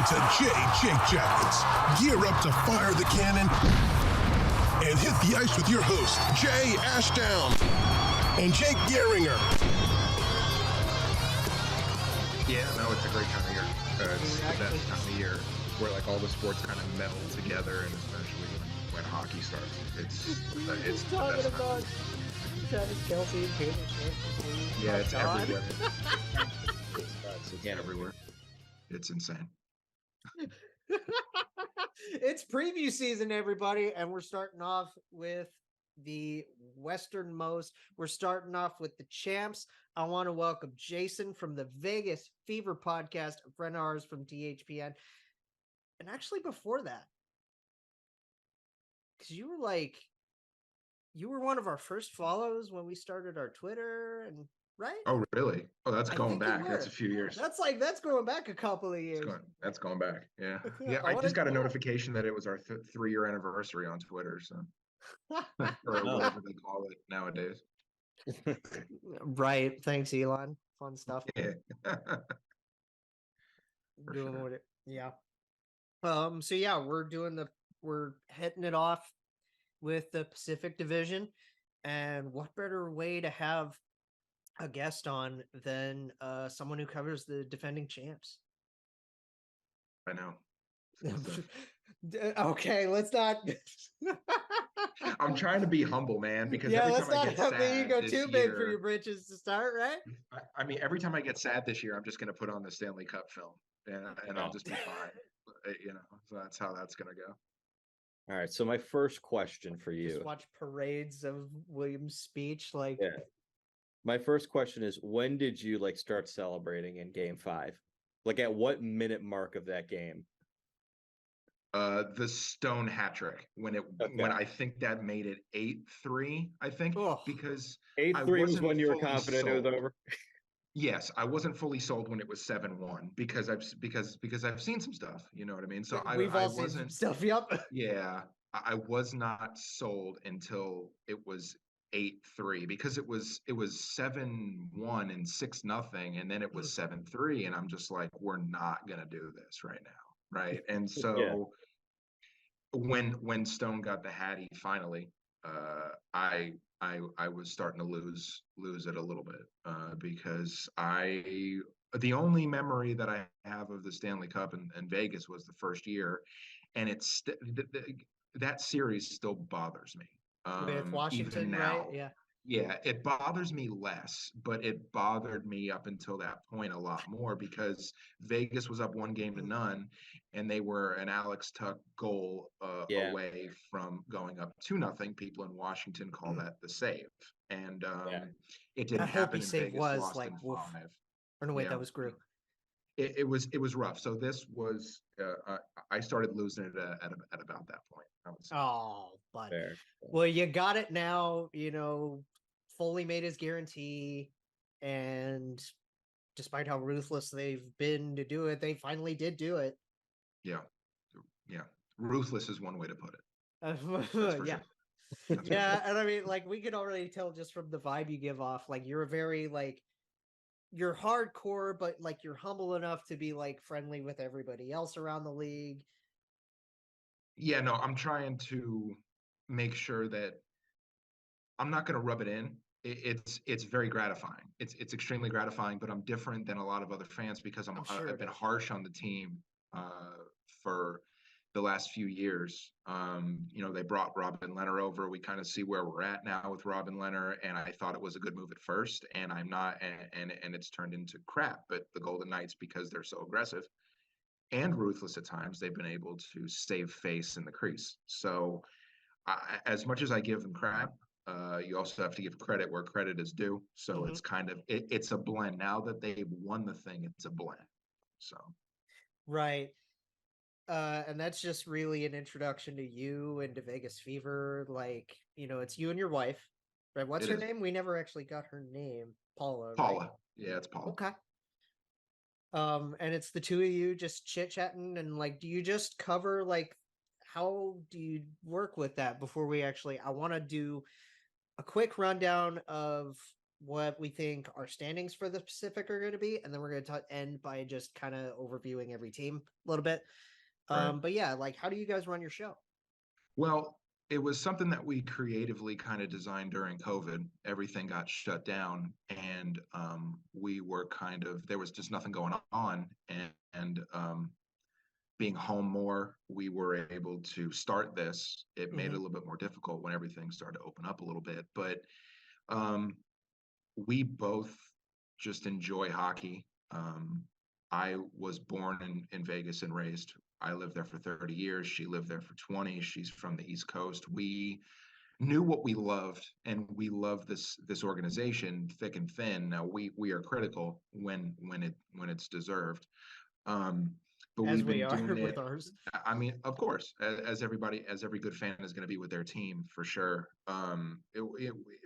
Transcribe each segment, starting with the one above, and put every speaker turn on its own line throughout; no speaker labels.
to Jake Jackets. Gear up to fire the cannon and hit the ice with your host, Jay Ashdown and Jake Gehringer.
Yeah, no, it's a great time of year. It's the best time of year where like all the sports kind of meld together, and especially when hockey starts, it's the best time.
Travis Kelce and Taylor Swift.
Yeah, it's everywhere. It's everywhere. It's insane.
It's preview season, everybody, and we're starting off with the westernmost. We're starting off with the champs. I want to welcome Jayson from the Vegas Fever podcast, a friend of ours from THPN. And actually before that, because you were one of our first follows when we started our Twitter, and right?
Oh, really? Oh, that's going back. That's a few years.
That's going back a couple of years.
That's going back. Yeah. Yeah. I just got a notification that it was our 3-year anniversary on Twitter. So, or whatever they call it nowadays.
Right. Thanks, Elon. Fun stuff.
Yeah.
Doing sure. It. Yeah. So yeah, we're hitting it off with the Pacific Division, and what better way to have a guest on than someone who covers the defending champs?
I know.
Okay, let's not.
I'm trying to be humble, man, because
let's not have the ego too big for your britches to start, right?
I mean, every time I get sad this year, I'm just going to put on the Stanley Cup film, and I'll just be fine. So that's how that's going to go.
All right. So my first question for you.
Just watch parades of Williams' speech, like.
Yeah. My first question is, when did you start celebrating in Game 5? Like, at what minute mark of that game?
The Stone hat trick when I think that made it 8-3. I think because
8-3 was when you were confident it was over.
Yes, I wasn't fully sold when it was 7-1 because I've seen some stuff. You know what I mean? So
we've all seen some stuff. Yep.
Yeah, I was not sold until it was 8-3 because it was 7-1 and 6-0, and then it was 7-3, and I'm just like, we're not gonna do this right now, right? And so when Stone got the Hattie finally, I was starting to lose it a little bit because the only memory that I have of the Stanley Cup in Vegas was the first year, and it's that series still bothers me.
With Washington, right?
Yeah, it bothers me less, but it bothered me up until that point a lot more because Vegas was up 1-0, and they were an Alex Tuck goal away from going up 2-0. People in Washington call that the save, and it didn't happen. In Vegas,
was like, in 5. Or no, wait, that was group.
It was rough. So this was I started losing it at about that point.
Oh, but well, you got it now. Fully made his guarantee, and despite how ruthless they've been to do it, they finally did do it.
Yeah. Ruthless is one way to put it.
Yeah. Yeah, and I mean, we could already tell just from the vibe you give off. You're a very you're hardcore, but you're humble enough to be friendly with everybody else around the league.
Yeah, no, I'm trying to make sure that I'm not going to rub it in. It's very gratifying. It's extremely gratifying, but I'm different than a lot of other fans because I've been harsh on the team for the last few years. They brought Robin Lehner over. We kind of see where we're at now with Robin Lehner, and I thought it was a good move at first, and I'm not, and it's turned into crap. But the Golden Knights, because they're so aggressive and ruthless at times, they've been able to save face in the crease. So as much as I give them crap, you also have to give credit where credit is due. So it's kind of, it's a blend. Now that they've won the thing, it's a blend. So.
Right. And that's just really an introduction to you and to Vegas Fever. It's you and your wife, right? What's her name? We never actually got her name. Paula. Right?
Yeah, it's Paula.
Okay. And it's the two of you just chit-chatting, and do you just cover how do you work with that before we actually, I want to do a quick rundown of what we think our standings for the Pacific are going to be, and then we're going to end by just kind of overviewing every team a little bit.
Right.
But yeah, like, how do you guys run your show?
Well, it was something that we creatively kind of designed during COVID. Everything got shut down, and we were there was just nothing going on, and being home more, we were able to start this. It made it a little bit more difficult when everything started to open up a little bit, but we both just enjoy hockey. I was born in Vegas and raised. I lived there for 30 years. She lived there for 20. She's from the East Coast. We knew what we loved, and we love this organization thick and thin. Now we are critical when it's deserved. But
As
we've
we
been
are
doing
with
it.
ours.
I mean, of course, as every good fan is going to be with their team for sure.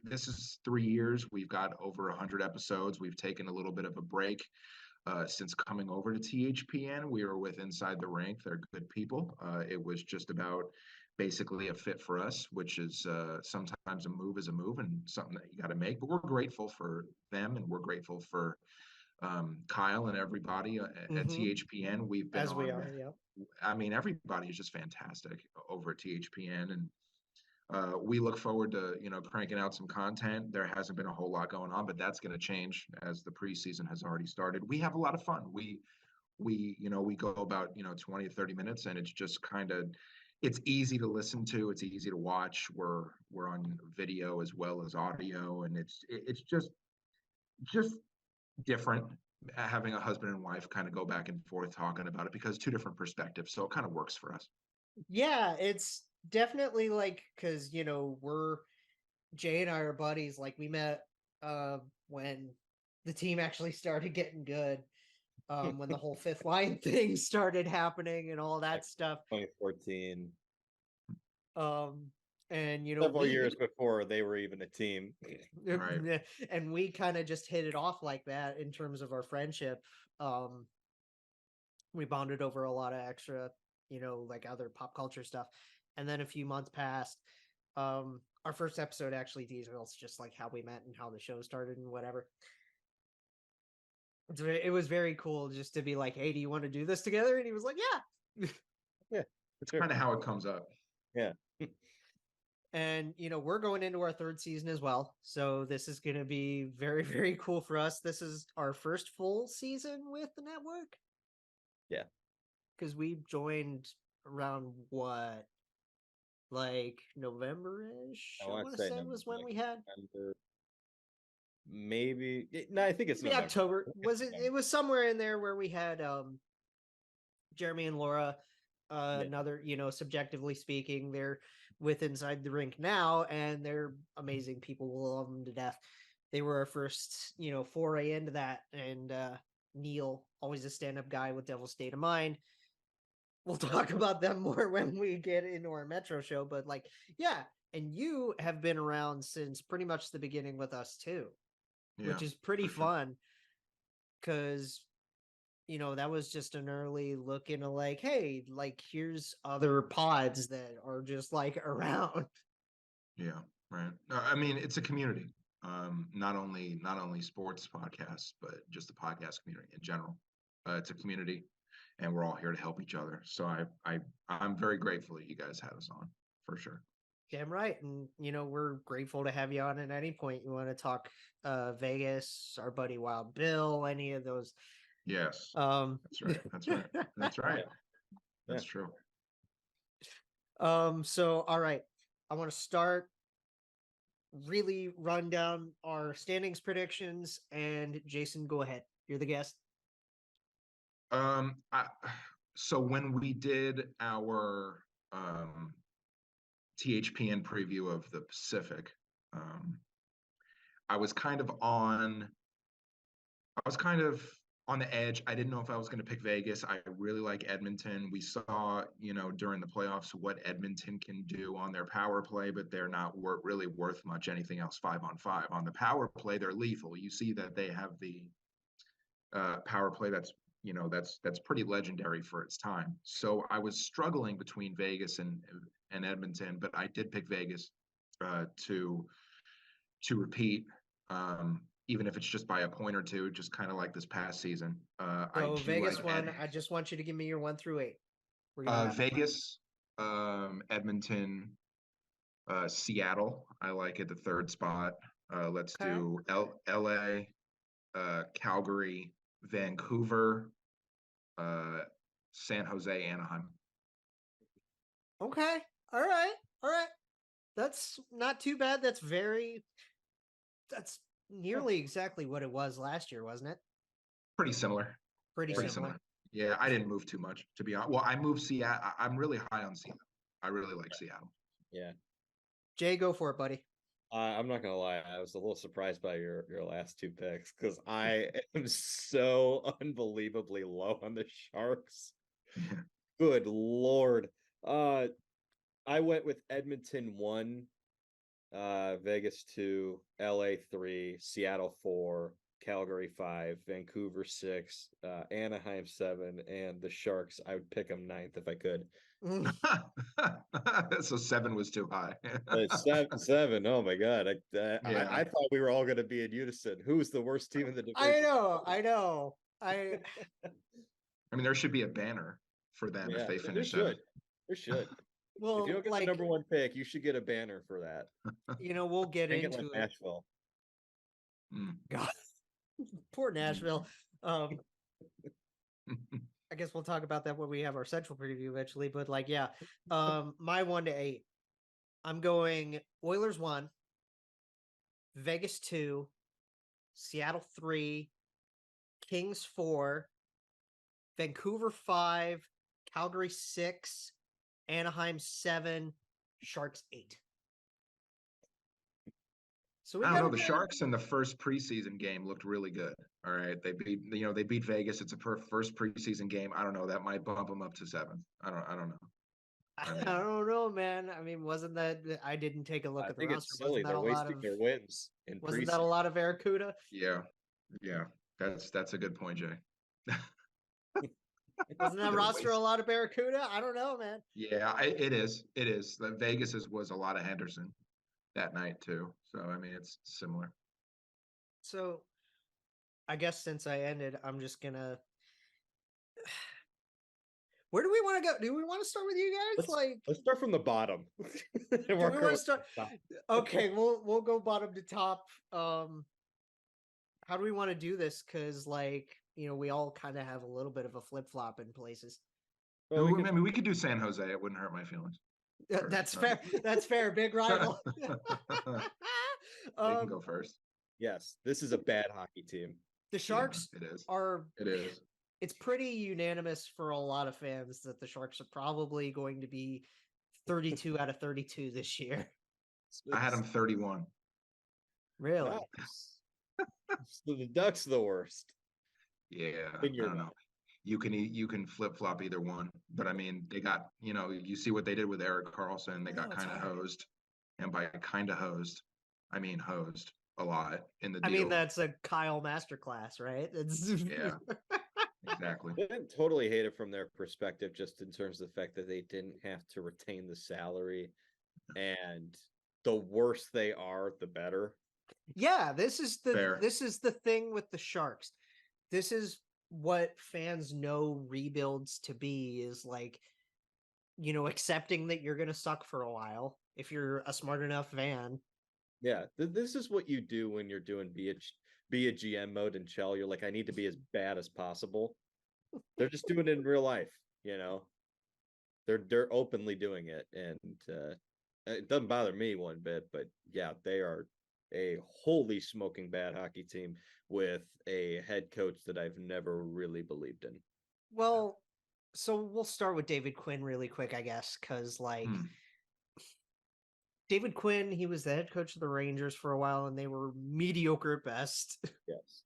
This is 3 years. We've got over 100 episodes. We've taken a little bit of a break since coming over to THPN. We were with Inside the Rink. They're good people. It was just about basically a fit for us, which is sometimes a move is a move and something that you got to make. But we're grateful for them, and we're grateful for Kyle and everybody at THPN. We've been
As we
on.
are, yeah.
I mean, everybody is just fantastic over at THPN, and we look forward to cranking out some content. There hasn't been a whole lot going on, but that's going to change as the preseason has already started. We have a lot of fun. We go about 20 to 30 minutes, and it's just it's easy to listen to. It's easy to watch. We're on video as well as audio, and it's just different having a husband and wife kind of go back and forth talking about it, because two different perspectives, so it kind of works for us.
Yeah, it's definitely like, because Jay and I are buddies. Like, we met when the team actually started getting good, when the whole fifth line thing started happening and all that stuff.
2014.
And
Several years before they were even a team.
Right.
And we kind of just hit it off like that in terms of our friendship. We bonded over a lot of extra, like other pop culture stuff. And then a few months passed. Our first episode actually details just like how we met and how the show started and whatever. It was very cool just to be like, hey, do you want to do this together? And he was like, yeah.
Yeah,
it's kind of how it comes up.
Yeah.
And we're going into our third season as well, so this is going to be very, very cool for us. This is our first full season with the network.
Yeah,
because we joined around what, like November-ish, I want to say was when we had
November. Maybe no, I think it's
November. October. Was it? It was somewhere in there where we had Jeremy and Laura. Another, subjectively speaking, they're with Inside the Rink now, and they're amazing people. We'll love them to death. They were our first, foray into that. And Neil, always a stand-up guy with Devil's State of Mind. We'll talk about them more when we get into our Metro show. But yeah, and you have been around since pretty much the beginning with us too, which is pretty fun, because that was just an early look into hey, here's other pods that are just around.
Yeah, right. I mean, it's a community. Not only sports podcasts, but just the podcast community in general. It's a community, and we're all here to help each other. So I'm very grateful that you guys had us on, for sure.
Damn right. And we're grateful to have you on at any point you want to talk Vegas, our buddy Wild Bill, any of those.
Yes. That's right. That's right. That's true.
So all right, I want to start really run down our standings predictions, and Jayson, go ahead. You're the guest.
So when we did our THPN preview of the Pacific, I was kind of on the edge. I didn't know if I was going to pick Vegas. I really like Edmonton. We saw, during the playoffs what Edmonton can do on their power play, but they're not really worth much anything else 5-on-5. On the power play, they're lethal. You see that they have the power play that's pretty legendary for its time. So I was struggling between Vegas and Edmonton, but I did pick Vegas to repeat. even if it's just by a point or two, just kind of like this past season. I
So
do
Vegas
like
one. I just want you to give me your 1 through 8.
Vegas, Edmonton, Seattle. I like it, the third spot. Let's
Okay.
do LA, Calgary, Vancouver, San Jose, Anaheim.
Okay. All right. All right. That's not too bad. That's nearly exactly what it was last year, wasn't it?
Pretty similar.
Pretty similar.
Yeah, I didn't move too much, to be honest. Well, I moved Seattle. I'm really high on Seattle. I really like Seattle.
Yeah.
Jay, go for it, buddy.
I'm not gonna lie, I was a little surprised by your last two picks because I am so unbelievably low on the Sharks. Good Lord. I went with Edmonton 1, Vegas 2, LA 3, Seattle 4, Calgary 5, Vancouver 6, Anaheim 7, and the Sharks. I would pick them 9th if I could.
So 7 was too high.
Seven. Oh my God. I thought we were all going to be in unison. Who's the worst team in the division?
I know.
I mean, there should be a banner for them if they finish that.
There should.
Well,
if you don't get the number 1 pick, you should get a banner for that.
We'll get into it.
Nashville.
God, poor Nashville. I guess we'll talk about that when we have our central preview eventually. But my 1 to 8, I'm going Oilers 1, Vegas 2, Seattle 3, Kings 4, Vancouver 5, Calgary 6, Anaheim 7, Sharks 8. So
I don't know. The Sharks in the first preseason game looked really good. All right, they beat Vegas. It's a first preseason game. I don't know. That might bump them up to 7th. I don't know.
I don't know, man. I mean, wasn't that? I didn't take a look at the roster.
It's silly. They're wasting their wins.
Wasn't that a lot of Barracuda?
Yeah. That's a good point, Jay.
Wasn't that roster a lot of Barracuda? I don't know, man.
Yeah, it is. It is. The Vegas was a lot of Henderson that night too. So I mean, it's similar.
So, I guess since I ended, I'm just gonna. Where do we want to go? Do we want to start with you guys?
Let's start from the bottom.
Do we want to start? Okay, we'll go bottom to top. How do we want to do this? Because we all kind of have a little bit of a flip flop in places.
Well, I mean, we could do San Jose. It wouldn't hurt my feelings.
That's fair. That's fair. Big rival.
They can go first.
Yes, this is a bad hockey team.
The Sharks are.
It is.
It's pretty unanimous for a lot of fans that the Sharks are probably going to be 32 out of 32 this year.
I had them 31.
Really?
So the Ducks are the worst.
Yeah, I don't know. You can flip flop either one, but I mean, they got you see what they did with Erik Karlsson. They got kind of hosed, and by kind of hosed, I mean hosed a lot in the deal.
I mean, that's a Kyle masterclass, right?
Yeah. Exactly.
I didn't totally hate it from their perspective, just in terms of the fact that they didn't have to retain the salary, and the worse they are, the better.
Yeah, this is the thing with the Sharks. This is what fans know rebuilds to be, is accepting that you're going to suck for a while if you're a smart enough fan.
Yeah, this is what you do when you're doing be a GM mode in Chell. You're like, I need to be as bad as possible. They're just doing it in real life, They're openly doing it, and it doesn't bother me one bit. But yeah, they are a holy smoking bad hockey team with a head coach that I've never really believed in.
Well, so we'll start with David Quinn really quick, I guess, because David Quinn, he was the head coach of the Rangers for a while, and they were mediocre at best.
Yes.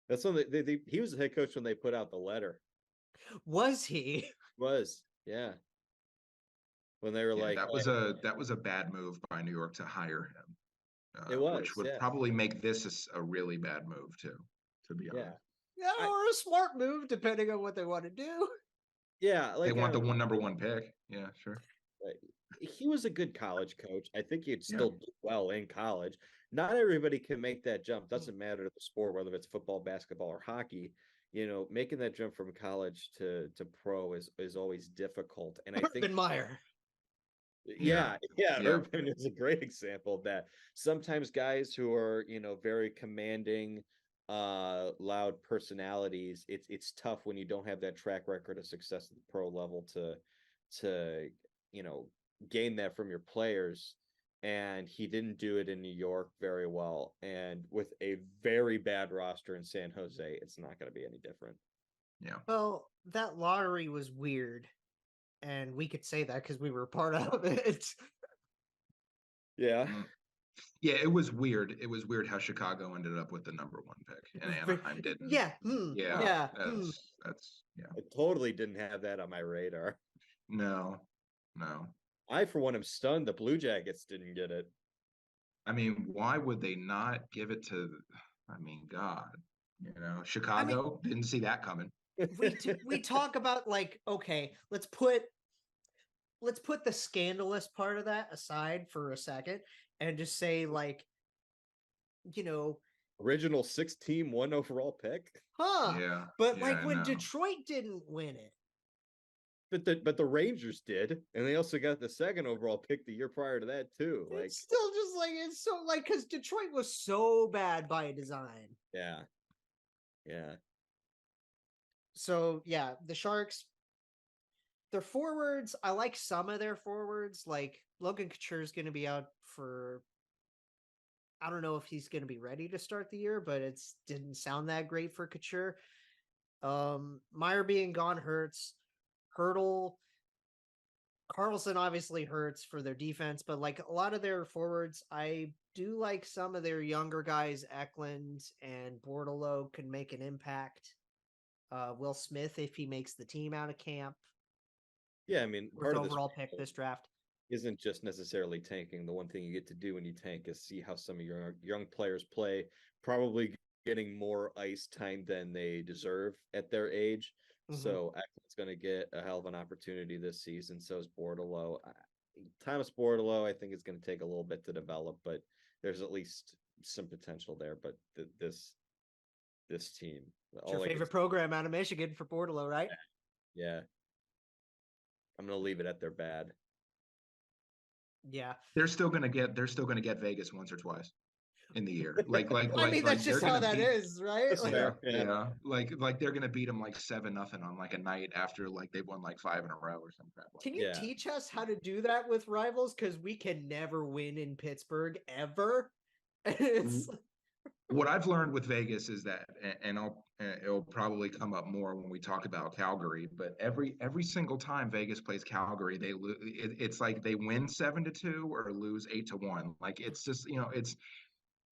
That's when he was the head coach when they put out the letter.
Was he?
Was, yeah. When they were
that was a bad move by New York to hire him.
It was,
which would probably make this a really bad move too, to be honest.
Yeah, or a smart move, depending on what they want to do.
Yeah,
they want the number 1 pick. Yeah, sure.
He was a good college coach. I think he'd still do well in college. not everybody can make that jump. Doesn't matter the sport, whether it's football, basketball, or hockey. Making that jump from college to pro is always difficult. And I think
Urban Meyer.
yeah,
Yeah.
Urban is a great example of that. Sometimes guys who are, very commanding, loud personalities, it's tough when you don't have that track record of success at the pro level to gain that from your players. And he didn't do it in New York very well. And with a very bad roster in San Jose, it's not going to be any different.
Yeah.
Well, that lottery was weird. And we could say that because we were part of it.
Yeah.
Yeah, it was weird. It was weird how Chicago ended up with the number 1 pick and Anaheim didn't.
Yeah.
Yeah. That's
I totally didn't have that on my radar.
No.
I, for one, am stunned the Blue Jackets didn't get it.
I mean, why would they not give it to? I mean, God, Chicago didn't see that coming.
We talk about okay, let's put the scandalous part of that aside for a second and just say
original 6-team 1 overall pick.
Yeah.
But when Detroit didn't win it.
But the Rangers did, and they also got the 2nd overall pick the year prior to that too.
It's still just it's so because Detroit was so bad by design.
Yeah.
So yeah, the Sharks, their forwards, I like some of their forwards. Like Logan Couture is going to be out for, I don't know if he's going to be ready to start the year, but it didn't sound that great for Couture. Meyer being gone hurts. Hurdle, Carlson obviously hurts for their defense, but a lot of their forwards, I do like some of their younger guys. Eklund and Bordelot can make an impact. Will Smith, if he makes the team out of camp.
Yeah, I mean,
part of overall pick this draft
isn't just necessarily tanking. The one thing you get to do when you tank is see how some of your young players play, probably getting more ice time than they deserve at their age. Mm-hmm. So Eklund's going to get a hell of an opportunity this season. So is Bordelot. Thomas Bordelot, I think, is going to take a little bit to develop, but there's at least some potential there. But this team,
it's your favorite program out of Michigan for Bordelot, right?
Yeah. I'm going to leave it at they're bad.
Yeah.
They're still going to get Vegas once or twice in the year.
I mean, that's just how that is, right?
Yeah. Like they're going to beat them 7-0 on a night after they've won 5 in a row or some crap.
Can you teach us how to do that with rivals? Because we can never win in Pittsburgh ever.
What I've learned with Vegas is that, and it'll probably come up more when we talk about Calgary, but every single time Vegas plays Calgary, they lose. It's like they win 7-2 or lose 8-1. It's just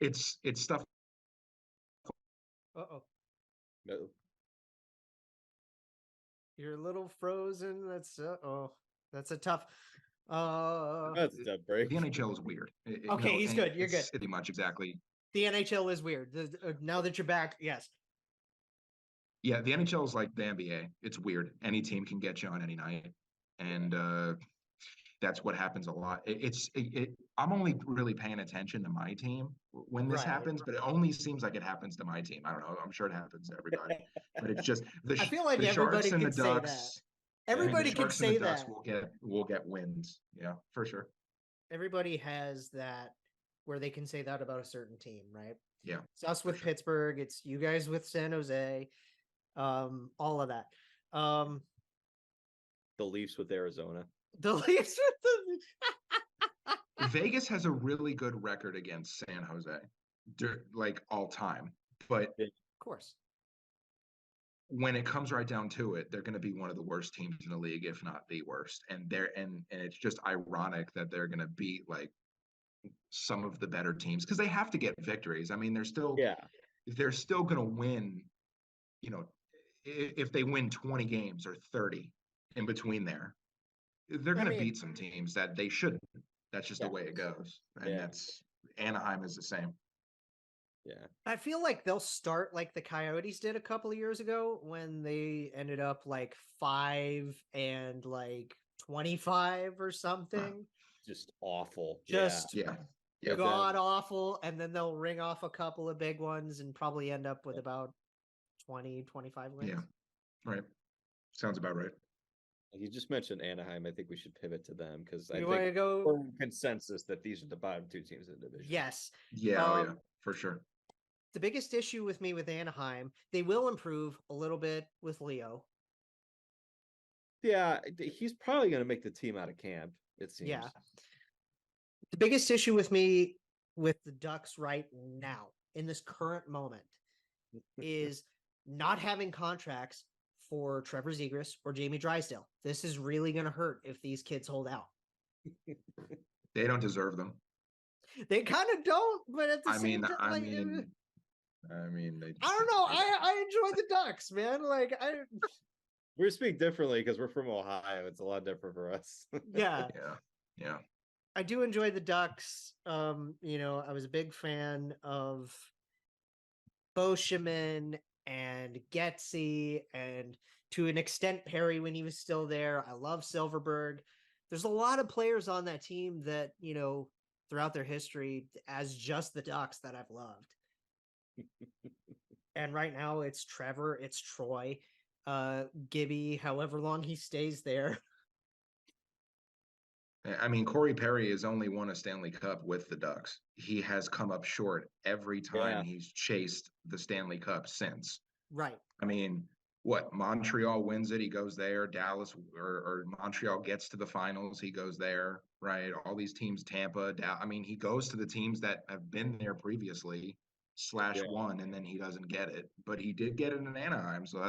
it's stuff.
Uh-oh.
No.
You're a little frozen. That's a tough.
That's a tough break.
The NHL is weird.
Okay, he's good. You're good.
Pretty much exactly.
The NHL is weird. Now that you're back, yes.
Yeah, the NHL is like the NBA. It's weird. Any team can get you on any night, and that's what happens a lot. I'm only really paying attention to my team when this happens, but it only seems like it happens to my team. I don't know. I'm sure it happens to everybody, but it's just
I feel like everybody can say that. Everybody can say that.
We'll get wins. Yeah, for sure.
Everybody has that where they can say that about a certain team, right?
Yeah.
It's us with Pittsburgh. It's you guys with San Jose. All of that.
The Leafs with Arizona.
The Leafs with
the Vegas has a really good record against San Jose, all time. But
of course,
when it comes right down to it, they're going to be one of the worst teams in the league, if not the worst. And it's just ironic that they're going to beat some of the better teams because they have to get victories. I mean, they're still going to win. If they win 20 games or 30 in between there, they're going to beat some teams that they shouldn't. That's just the way it goes. And that's Anaheim is the same.
Yeah.
I feel like they'll start like the Coyotes did a couple of years ago when they ended up 5 and 25 or something.
Just awful.
Yeah.
god awful, and then they'll ring off a couple of big ones and probably end up with about 20, 25 wins.
Yeah. Right. Sounds about right.
You just mentioned Anaheim. I think we should pivot to them because I
You want to
think
go?
we're in consensus that these are the bottom two teams in the division.
Yes.
Yeah. Oh, yeah. For sure.
The biggest issue with me with Anaheim, they will improve a little bit with Leo.
Yeah, he's probably going to make the team out of camp, it seems.
Yeah. The biggest issue with me with the Ducks right now, in this current moment, is not having contracts for Trevor Zegras or Jamie Drysdale. This is really going to hurt if these kids hold out.
They don't deserve them.
They kind of don't, but at the
I
same
mean,
time,
I mean, they,
I don't know. I enjoy the Ducks, man.
We speak differently because we're from Ohio. It's a lot different for us.
Yeah.
Yeah.
I do enjoy the Ducks. I was a big fan of Boschman and Getzy, and to an extent Perry when he was still there. I love Silverberg. There's a lot of players on that team that, throughout their history as just the Ducks that I've loved. And right now it's Trevor, it's Troy, Gibby, however long he stays there.
I mean, Corey Perry has only won a Stanley Cup with the Ducks. He has come up short every time he's chased the Stanley Cup since.
Right.
I mean, what? Montreal wins it, he goes there. Dallas or Montreal gets to the finals, he goes there, right? All these teams, Tampa, I mean, he goes to the teams that have been there previously /1, and then he doesn't get it. But he did get it in Anaheim, so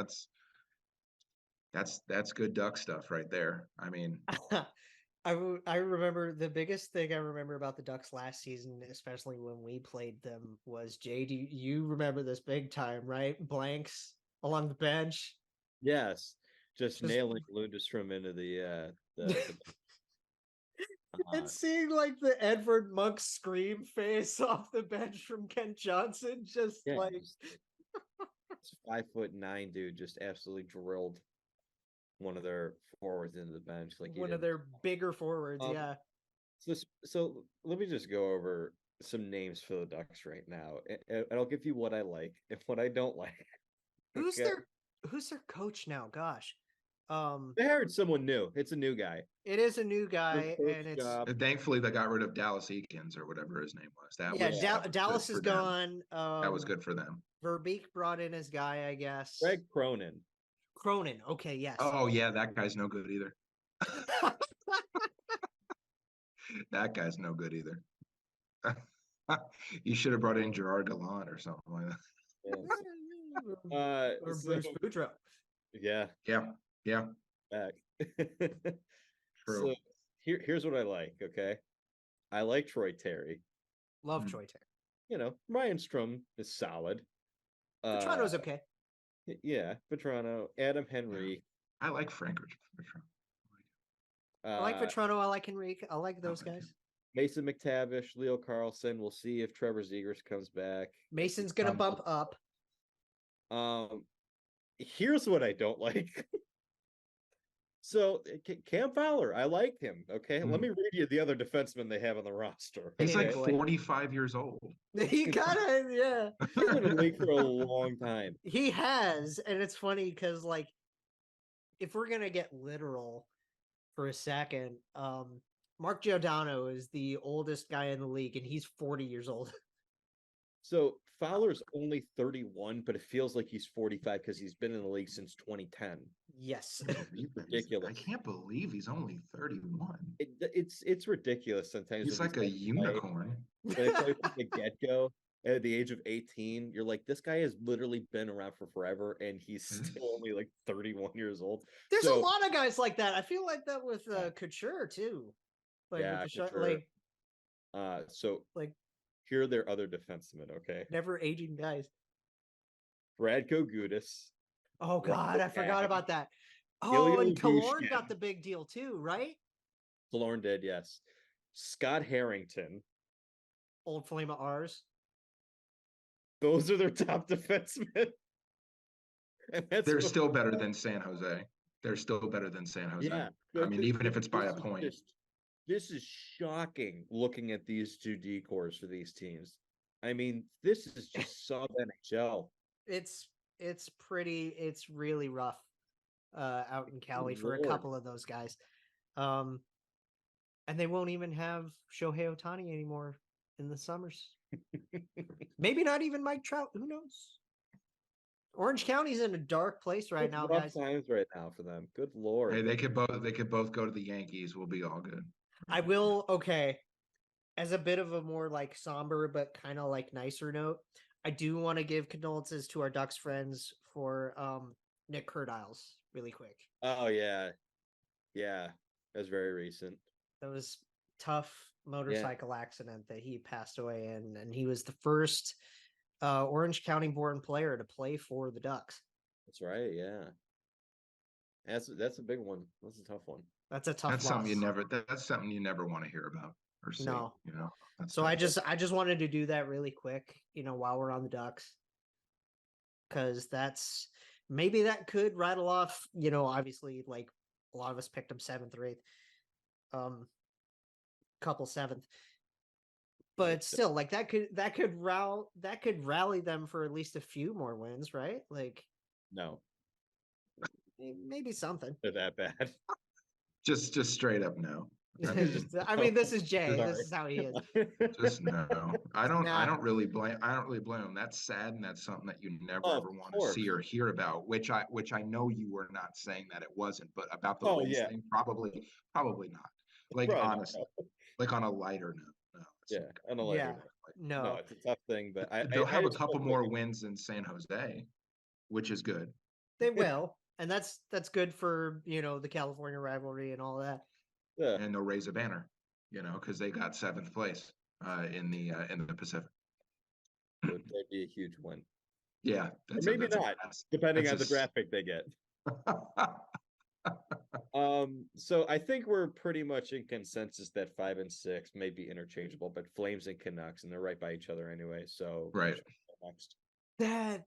that's good Duck stuff right there. I mean,
I remember the biggest thing I remember about the Ducks last season, especially when we played them, was JD. You remember this big time, right? Blanks along the bench.
Yes, just nailing Lundestrom into the
and seeing the Edward Monk scream face off the bench from Kent Johnson, just this
5'9" dude just absolutely drilled one of their forwards into the bench,
one of their bigger forwards.
So let me just go over some names for the Ducks right now, and I'll give you what I like and what I don't like.
Who's their coach now? Gosh.
They hired someone new. It's a new guy.
It is a new guy, and it's
thankfully they got rid of Dallas Eakins or whatever his name was.
Dallas is gone.
That was good for them.
Verbeek brought in his guy, I guess.
Greg Cronin.
Okay, yes.
Oh yeah, that guy's no good either. That guy's no good either. You should have brought in Gerard Gallant or something like that.
Or Bruce Boudreau.
Yeah. Back.
True.
So here's what I like. Okay, I like Troy Terry.
Love Troy Terry.
Ryan Strome is solid.
Petrano's okay.
Yeah, Petrano, Adam Henry.
I like Frank Petrano.
I like Petrano. I like Henrique. I like those guys.
Mason McTavish, Leo Carlson. We'll see if Trevor Zegras comes back.
Mason's gonna bump up.
Here's what I don't like. So Cam Fowler, I like him. Okay, let me read you the other defensemen they have on the roster.
He's like 45 years old.
He kind of
He's been in the league for a long time.
He has, and it's funny because if we're gonna get literal for a second, Mark Giordano is the oldest guy in the league, and he's 40 years old.
So Fowler's only 31, but it feels like he's 45 because he's been in the league since 2010.
Yes.
Ridiculous.
I can't believe he's only 31.
It's ridiculous sometimes.
He's like a unicorn.
When I play from the get-go at the age of 18, you're like, this guy has literally been around for forever, and he's still only 31 years old.
There's a lot of guys like that. I feel like that with Couture too.
Couture. Here are their other defensemen, okay?
Never aging guys.
Radko Gudas.
Oh, God, I forgot about that. Oh, and Killorn got the big deal, too, right?
Killorn did, yes. Scott Harrington.
Old flame of ours.
Those are their top defensemen. And
they're still better than San Jose. They're still better than San Jose.
Yeah.
I mean, even if it's by a point.
This is shocking looking at these two decors for these teams. I mean, this is just sub NHL.
It's really rough out in Cali for a
Lord.
couple of those guys. And they won't even have Shohei Ohtani anymore in the summers. Maybe not even Mike Trout. Who knows? Orange County's in a dark place right now,
rough
guys.
times right now for them. Good Lord.
Hey, they could both go to the Yankees. We'll be all good.
I will. Okay. As a bit of a more like somber but kind of like nicer note, I do want to give condolences to our Ducks friends for Nick Curdiles really quick.
Oh yeah. Yeah. That's very recent.
That was tough motorcycle accident that he passed away in, and he was the first Orange County born player to play for the Ducks.
That's right, yeah. That's a big one. That's a tough one.
That's a tough
That's
loss.
That's something you never want to hear about or see.
No.
You know.
So I just wanted to do that really quick, while we're on the Ducks. Because maybe that could rattle off, obviously like a lot of us picked them 7th or 8th. Couple 7th. But still, like that could rally them for at least a few more wins, right? Like
No.
Maybe something.
They're that bad.
Just straight up no.
I mean, this is Jay. Sorry. This is how he is.
Just no. I don't really blame him. That's sad, and that's something that you never ever want to see or hear about. Which I know you were not saying that it wasn't, but about the wins thing, probably not. Like honestly, like on a lighter note. No,
on a lighter note. No, it's a tough thing, but
they'll have a couple more wins in San Jose, which is good.
They will, and that's good for the California rivalry and all that.
Yeah.
And they'll raise a banner, because they got 7th place in the Pacific.
Would be a huge win.
Yeah,
maybe not, depending on the draft pick they get. So I think we're pretty much in consensus that 5 and 6 may be interchangeable, but Flames and Canucks, and they're right by each other anyway. So
right.
Next.
That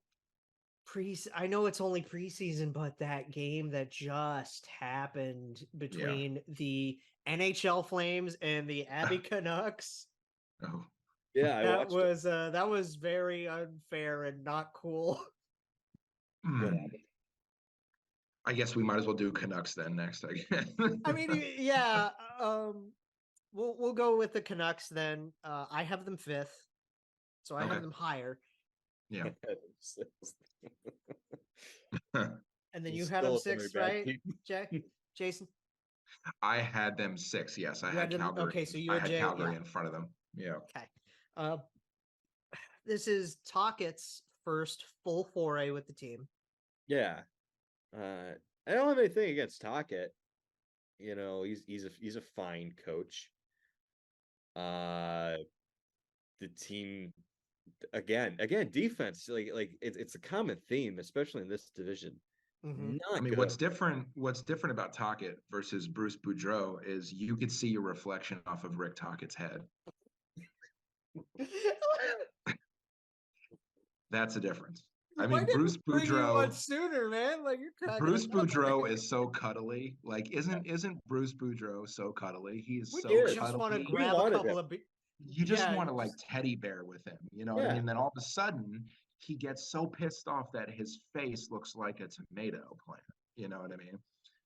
I know it's only preseason, but that game that just happened between the NHL Flames and the Abbey Canucks.
Oh.
Yeah,
that was very unfair and not cool.
I guess we might as well do Canucks then next.
I mean, yeah. We'll go with the Canucks then. I have them 5th, so I have them higher.
Yeah.
And then you had them 6th, right, Jason?
I had them 6. Yes, I had Calgary.
Okay, so you
had Calgary
in
front of them. Yeah.
Okay. This is Tocchet's first full foray with the team.
Yeah. I don't have anything against Tocchet. He's a fine coach. The team again defense, like it's a common theme, especially in this division.
Mm-hmm.
I mean, what's different about Tocchet versus Bruce Boudreau is you could see your reflection off of Rick Tocchet's head. That's a difference. I mean, Bruce Boudreau
sooner, man. Like you're
Bruce Boudreau is so cuddly. Like, isn't Bruce Boudreau so cuddly? He is so cuddly.
Just want to grab a couple of.
You just want to like teddy bear with him. You know what I mean? Then all of a sudden he gets so pissed off that his face looks like a tomato plant. You know what I mean?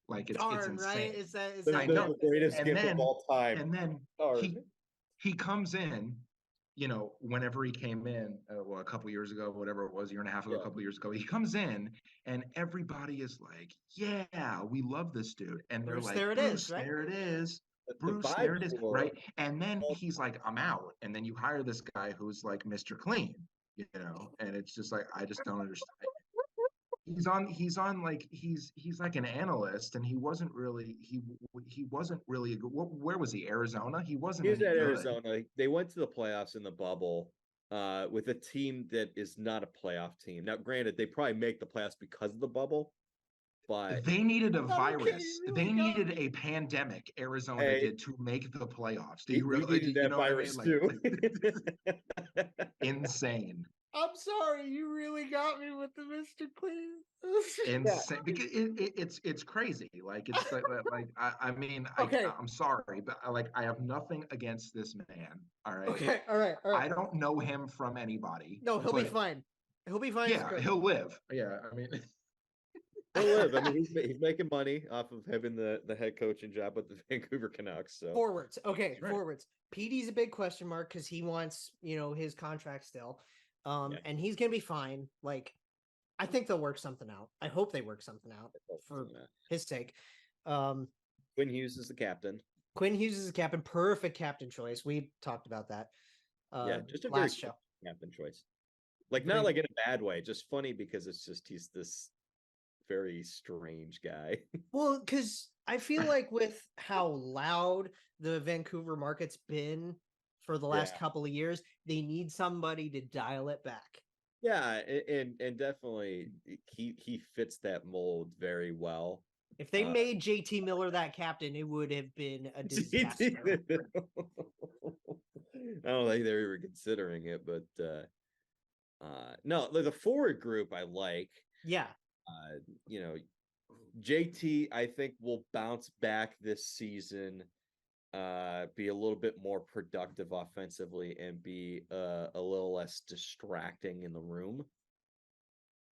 Like it's insane.
Right? Is that
the greatest gift of all time?
And then he comes in. Whenever he came in, a couple years ago, whatever it was, 1.5 years ago, a couple years ago, he comes in and everybody is like, yeah, we love this dude. And they're like,
there it is, right?
There it is. Bruce, there it is, right? And then he's like, I'm out. And then you hire this guy who's like Mr. Clean, and it's just like, I just don't understand. He's like an analyst, and he wasn't really a good. Where was he? Arizona? He wasn't.
He was at Arizona. They went to the playoffs in the bubble with a team that is not a playoff team. Now, granted, they probably make the playoffs because of the bubble, but
they needed a virus. They needed a pandemic. Arizona did to make the playoffs. Do you really
need that virus too?
Insane.
I'm sorry, you really got me with the Mr. Clean.
Insane, because it's crazy. Like it's like I mean
Okay.
I'm sorry, but I have nothing against this man. All right,
Okay, all right.
I don't know him from anybody.
No, he'll be
but
fine. He'll be fine as a
Yeah,
coach.
he'll live. Yeah, I mean,
He'll live. I mean, he's making money off of having the head coaching job with the Vancouver Canucks. So
Forwards. Okay,
Right.
forwards. PD's a big question mark because he wants, his contract still.
Yeah.
And he's gonna be fine. Like, I think they'll work something out. I hope they work something out for his sake.
Quinn Hughes is the captain.
Quinn Hughes is a captain, perfect captain choice. We talked about that.
Yeah, just a very
last show.
captain choice. Like not
Very-
like in a bad way, just funny because it's just he's this very strange guy.
Well, because I feel like with how loud the Vancouver market's been for the last
Yeah.
couple of years, they need somebody to dial it back.
Yeah, and definitely he fits that mold very well.
If they made JT Miller that captain, it would have been a
I
disaster.
don't think they're even considering it, but no, the forward group I like.
Yeah.
JT I think will bounce back this season, be a little bit more productive offensively and be a little less distracting in the room.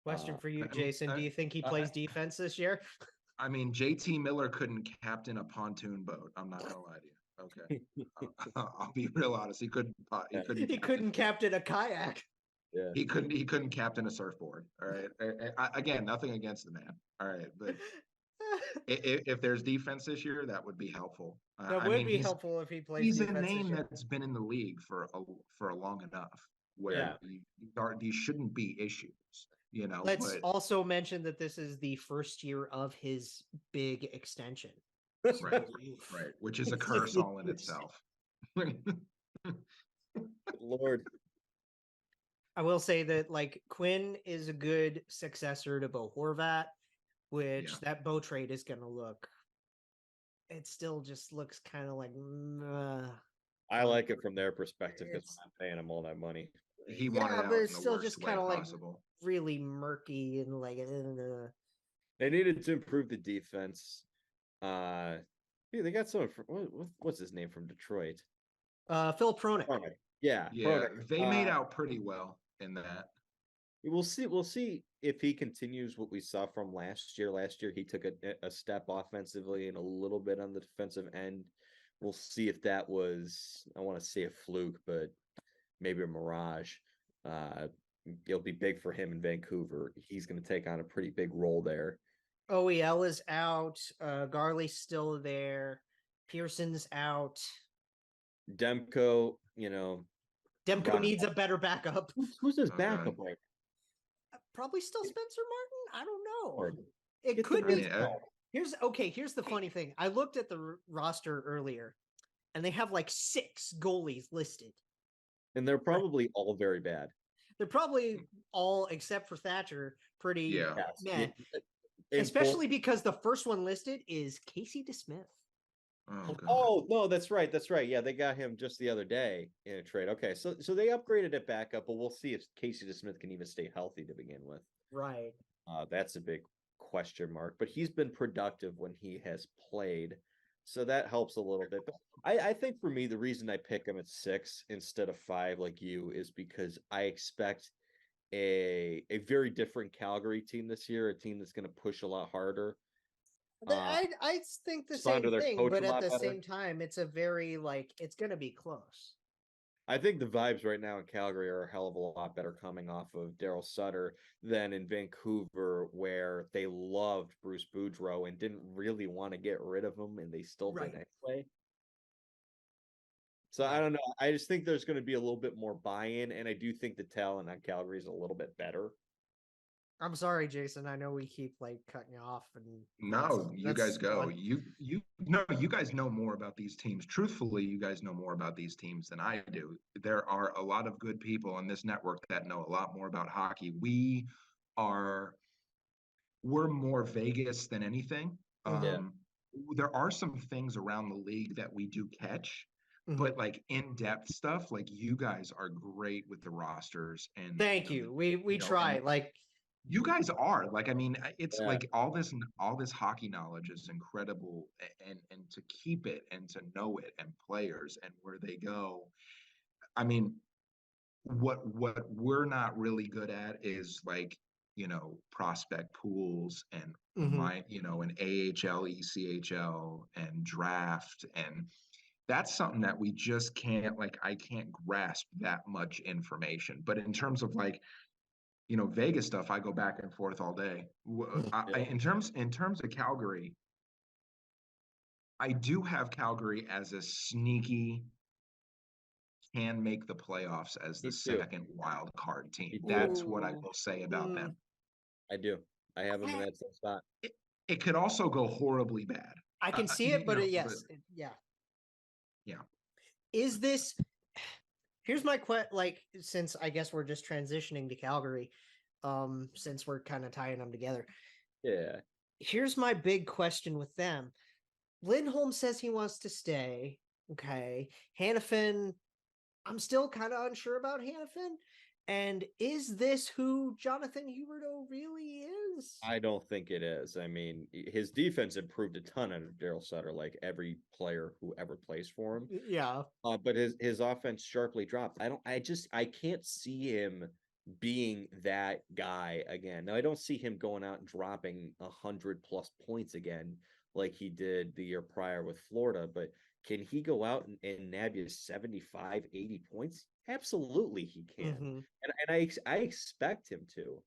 Question for you,
I-
Jason. Do you think he plays defense this year?
I mean, JT Miller couldn't captain a pontoon boat. I'm not gonna lie to you. Okay, I'll be real honest. He couldn't.
He couldn't captain a kayak.
Yeah.
He couldn't captain a surfboard. All right. Again, nothing against the man. All right, but if there's defense this year, that would be helpful.
That
I
would
mean,
be helpful if he plays
He's a
defense this
name
year.
that's been in the league for a long enough
Yeah.
where these shouldn't be issues.
Let's
but
also mention that this is the first year of his big extension.
right, which is a curse all in itself.
Lord.
I will say that like Quinn is a good successor to Bo Horvat, which
Yeah.
that Bo trade is going to look. It still just looks kind of like.
I like it from their perspective because I'm not paying them all that money.
He
Yeah,
wanted out
but
in
it's
the
still
worst
just
way
kind of like
possible.
really murky and like.
They needed to improve the defense. They got someone from what's his name from Detroit?
Phil Pronik.
Yeah,
Yeah,
Pronik.
they made out pretty well in that.
We'll see if he continues what we saw from last year. Last year, he took a step offensively and a little bit on the defensive end. We'll see if that was, I want to say a fluke, but maybe a mirage. It'll be big for him in Vancouver. He's going to take on a pretty big role there.
OEL is out. Garley's still there. Pearson's out.
Demko,
Demko needs a better backup.
Who's his
Oh,
backup
God.
right
Probably still Spencer Martin. I don't know.
Or-
It
Get
could
the
be.
man.
Here's the funny thing. I looked at the roster earlier, and they have like 6 goalies listed.
And they're probably all very bad.
They're probably all, except for Thatcher, pretty
Yeah.
meh.
And
Especially because the first one listed is Casey DeSmith.
Oh, God.
Oh no, that's right. Yeah, they got him just the other day in a trade. Okay, so they upgraded it back up, but we'll see if Casey DeSmith can even stay healthy to begin with.
Right.
That's a big question mark. But he's been productive when he has played, so that helps a little bit. But I think for me, the reason I pick him at 6 instead of 5 like you is because I expect a very different Calgary team this year, a team that's going to push a lot harder.
I think the
respond
same
to their
thing,
coach
but
a
at
lot
the
better.
same time, it's a very it's going to be close.
I think the vibes right now in Calgary are a hell of a lot better coming off of Daryl Sutter than in Vancouver, where they loved Bruce Boudreau and didn't really want to get rid of him, and they still
Right.
did anyway. So I don't know. I just think there's going to be a little bit more buy-in, and I do think the talent on Calgary is a little bit better.
I'm sorry, Jason. I know we keep cutting you off, and
No, you guys go.
fun.
You guys know more about these teams. Truthfully, you guys know more about these teams than I do. There are a lot of good people on this network that know a lot more about hockey. We're more Vegas than anything.
Yeah.
There are some things around the league that we do catch, but like in-depth stuff, like you guys are great with the rosters and
Thank you. We try.
and
Like,
you guys are like, I mean, it's
Yeah.
like all this hockey knowledge is incredible, and to keep it and to know it, and players and where they go. I mean, what we're not really good at is like, prospect pools and
mhm.
and AHL, ECHL and draft, and that's something that we just can't, like, I can't grasp that much information. But in terms of like, Vegas stuff, I go back and forth all day.
Yeah.
In terms of Calgary, I do have Calgary as a sneaky, can make the playoffs as the
Me too.
second wild card team.
Me too.
That's what I
Ooh.
will say about them.
I do. I have him in that same spot.
It could also go horribly bad.
I can see it, but yes, yeah.
Yeah.
Is this? Here's my like, since I guess we're just transitioning to Calgary, since we're kind of tying them together.
Yeah.
Here's my big question with them. Lindholm says he wants to stay. Okay. Hannafin, I'm still kind of unsure about Hannafin. And is this who Jonathan Huberdeau really is?
I don't think it is. I mean, his defense improved a ton under Daryl Sutter, like every player who ever plays for him.
Yeah.
But his offense sharply dropped. I can't see him being that guy again. Now, I don't see him going out and dropping 100+ points again like he did the year prior with Florida, but can he go out and nab you 75, 80 points? Absolutely he can.
Mm-hmm.
And I expect him to.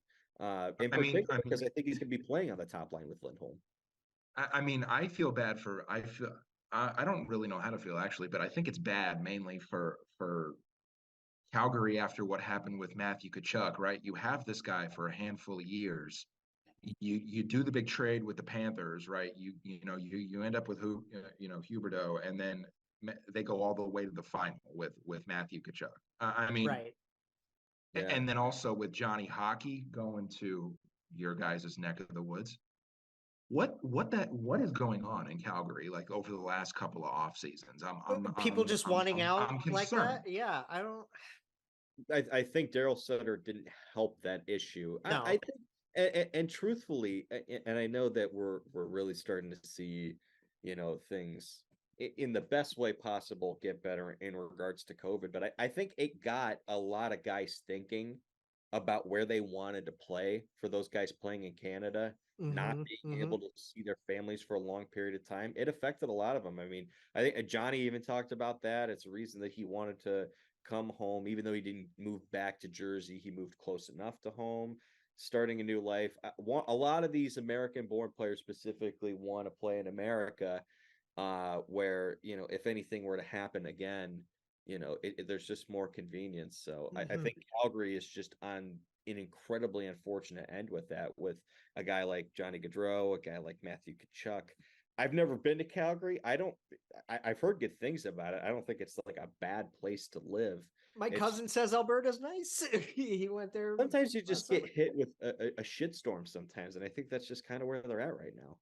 In particular, because I think he's going to be playing on the top line with Lindholm.
I mean, I feel bad for, I don't really know how to feel actually, but I think it's bad mainly for Calgary after what happened with Matthew Tkachuk, right? You have this guy for a handful of years. You do the big trade with the Panthers, right? You end up with Huberdeau, and then they go all the way to the final with Matthew Tkachuk. I mean,
right.
Yeah.
And then also with Johnny Hockey going to your guys' neck of the woods. What is going on in Calgary like over the last couple of off seasons?
People just wanting out
I'm
like that. Yeah, I don't.
I think Daryl Sutter didn't help that issue.
No.
I think, and truthfully, and I know that we're really starting to see, things in the best way possible get better in regards to COVID. But I think it got a lot of guys thinking about where they wanted to play. For those guys playing in Canada, not being able to see their families for a long period of time, it affected a lot of them. I mean, I think Johnny even talked about that. It's a reason that he wanted to come home, even though he didn't move back to Jersey. He moved close enough to home, starting a new life. A lot of these American-born players specifically want to play in America, where, if anything were to happen again, there's just more convenience. So I think Calgary is just on an incredibly unfortunate end with that, with a guy like Johnny Gaudreau, a guy like Matthew Tkachuk. I've never been to Calgary. I've heard good things about it. I don't think it's like a bad place to live.
My cousin says Alberta's nice. He went there.
Sometimes you just get hit with a shitstorm sometimes, and I think that's just kind of where they're at right now.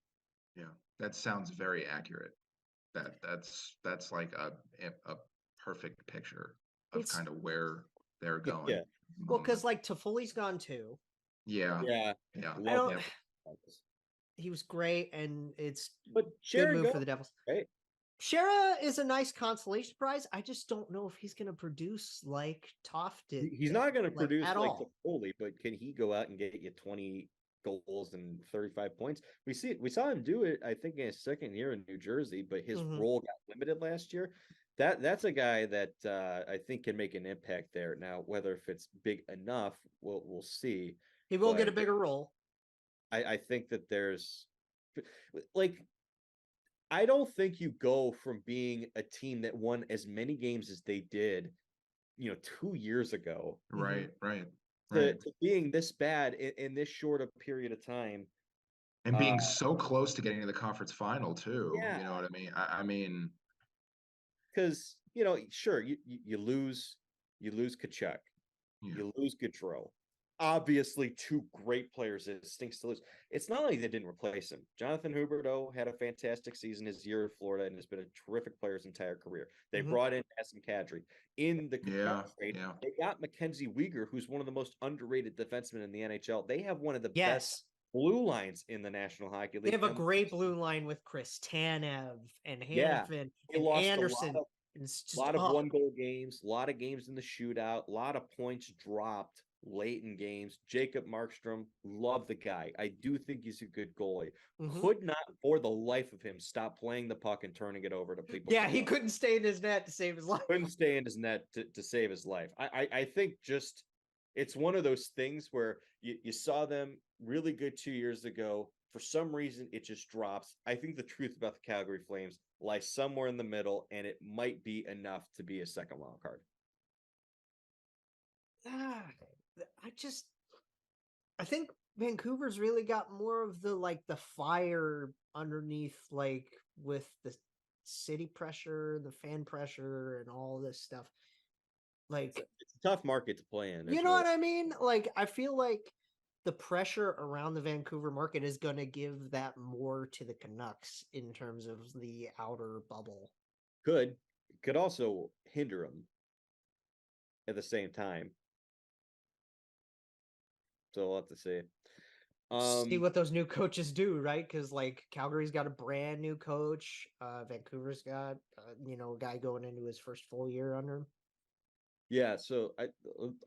Yeah, that sounds very accurate. That's like a perfect picture of kind of where they're going.
Yeah.
Well, because like Toffoli's gone too.
Yeah.
He was great, and it's
but
good move for the Devils.
Right.
Shera is a nice consolation prize. I just don't know if he's going to produce like Toff did.
He's not going to produce
at
like
all.
Toffoli, but can he go out and get you 20 goals and 35 points? We saw him do it, I think, in his second year in New Jersey, but his role got limited last year. That's a guy that I think can make an impact there. Now, whether if it's big enough, we'll see.
He will get a bigger role.
I think that there's like, I don't think you go from being a team that won as many games as they did, 2 years ago,
right,
to being this bad in this short a period of time,
and being so close to getting to the conference final too.
Yeah.
You know what I mean? I mean,
because sure, you lose Tkachuk, you lose Gaudreau, obviously two great players. It stinks to lose. It's not like they didn't replace him. Jonathan Huberdeau had a fantastic season his year at Florida and has been a terrific player his entire career. They brought in Hassan Kadri. In the trade, they got Mackenzie Weegar, who's one of the most underrated defensemen in the NHL. They have one of the best blue lines in the National Hockey League.
They have a great blue line with Chris Tanev and Hanifin and Anderson.
A lot of one-goal games, a lot of games in the shootout, a lot of points dropped late in games. Jacob Markstrom, love the guy. I do think he's a good goalie. Could not, for the life of him, stop playing the puck and turning it over to people.
Yeah, he couldn't stay in his net to save his life.
Couldn't stay in his net to save his life. I think just it's one of those things where you saw them really good 2 years ago. For some reason, it just drops. I think the truth about the Calgary Flames lies somewhere in the middle, and it might be enough to be a second wild card.
I think Vancouver's really got more of the fire underneath, with the city pressure, the fan pressure, and all this stuff. It's
a tough market to play in.
You know what I mean? I feel like the pressure around the Vancouver market is going to give that more to the Canucks in terms of the outer bubble.
Could also hinder them at the same time. So we'll have to see.
See what those new coaches do, right? Because Calgary's got a brand new coach. Vancouver's got a guy going into his first full year under him.
Yeah, so I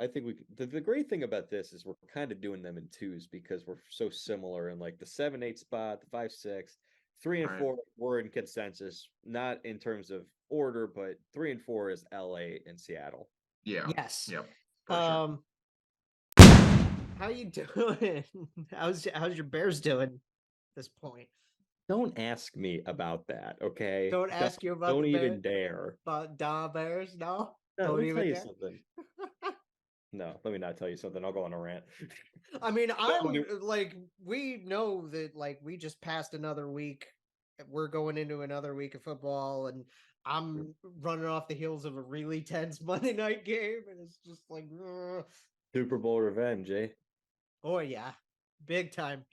think the great thing about this is we're kind of doing them in twos because we're so similar in the 7-8 spot, the 5-6, 3 and 4 we're in consensus, not in terms of order, but 3 and 4 is LA and Seattle.
Yeah.
Yes.
Yep.
Sure. How you doing? How's your Bears doing at this point?
Don't ask me about that, okay?
Don't ask you about
don't
the
even
Bears?
dare.
About Da Bears? No?
No, let me tell you something. No, let me not tell you something. I'll go on a rant.
I mean, we know that we just passed another week. We're going into another week of football, and I'm running off the heels of a really tense Monday night game, and it's just
Super Bowl revenge, eh?
Oh yeah, big time.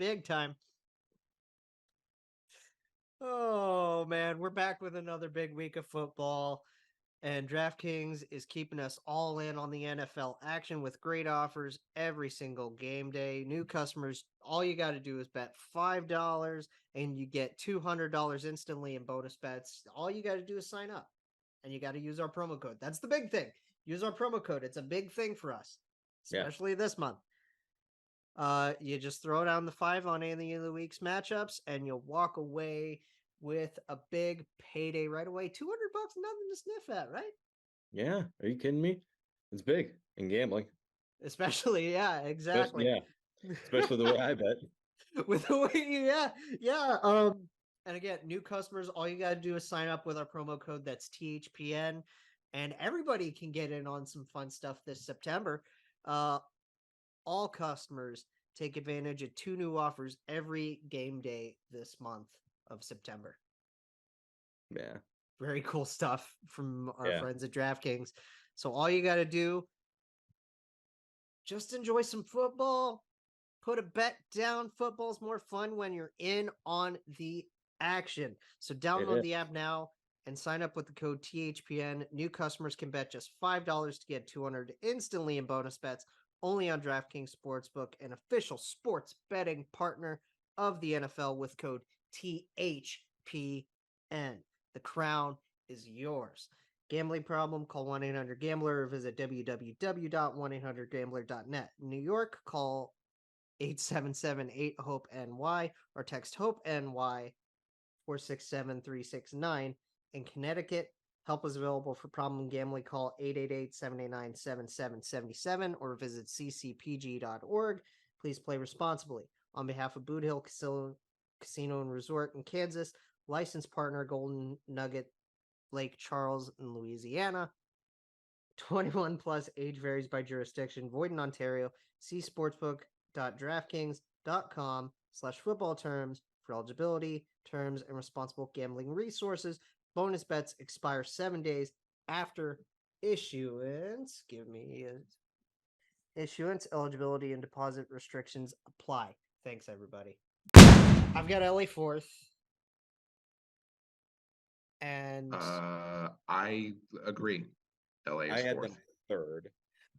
Oh man, we're back with another big week of football. And DraftKings is keeping us all in on the NFL action with great offers every single game day. New customers, all you got to do is bet $5 and you get $200 instantly in bonus bets. All you got to do is sign up and you got to use our promo code. That's the big thing. Use our promo code. It's a big thing for us, especially this month. You just throw down the 5 on any of the week's matchups and you'll walk away with a big payday right away. $200, nothing to sniff at, right?
Yeah. Are you kidding me? It's big in gambling.
Especially, yeah, exactly.
Especially the way I bet.
With the way, yeah. And again, new customers, all you gotta do is sign up with our promo code. That's THPN, and everybody can get in on some fun stuff this September. All customers take advantage of 2 new offers every game day this month of September.
Yeah.
Very cool stuff from our friends at DraftKings. So all you got to do, just enjoy some football, put a bet down. Football's more fun when you're in on the action. So download the app now and sign up with the code THPN. New customers can bet just $5 to get $200 instantly in bonus bets, only on DraftKings Sportsbook, an official sports betting partner of the NFL with code THPN. The crown is yours. Gambling problem? Call 1-800-GAMBLER or visit www.1800gambler.net. New York, call 877-8-HOPE-NY or text HOPE-NY 467-369. In Connecticut, help is available for problem gambling. Call 888-789-7777 or visit ccpg.org. Please play responsibly. On behalf of Boot Hill Casino and Resort in Kansas, licensed partner Golden Nugget, Lake Charles in Louisiana. 21 plus, age varies by jurisdiction, void in Ontario. See sportsbook.draftkings.com/football terms for eligibility, terms, and responsible gambling resources. Bonus bets expire 7 days after issuance. Give me Issuance, eligibility, and deposit restrictions apply. Thanks, everybody. I've got LA fourth. And
I agree. LA
I
is
had
fourth.
them third.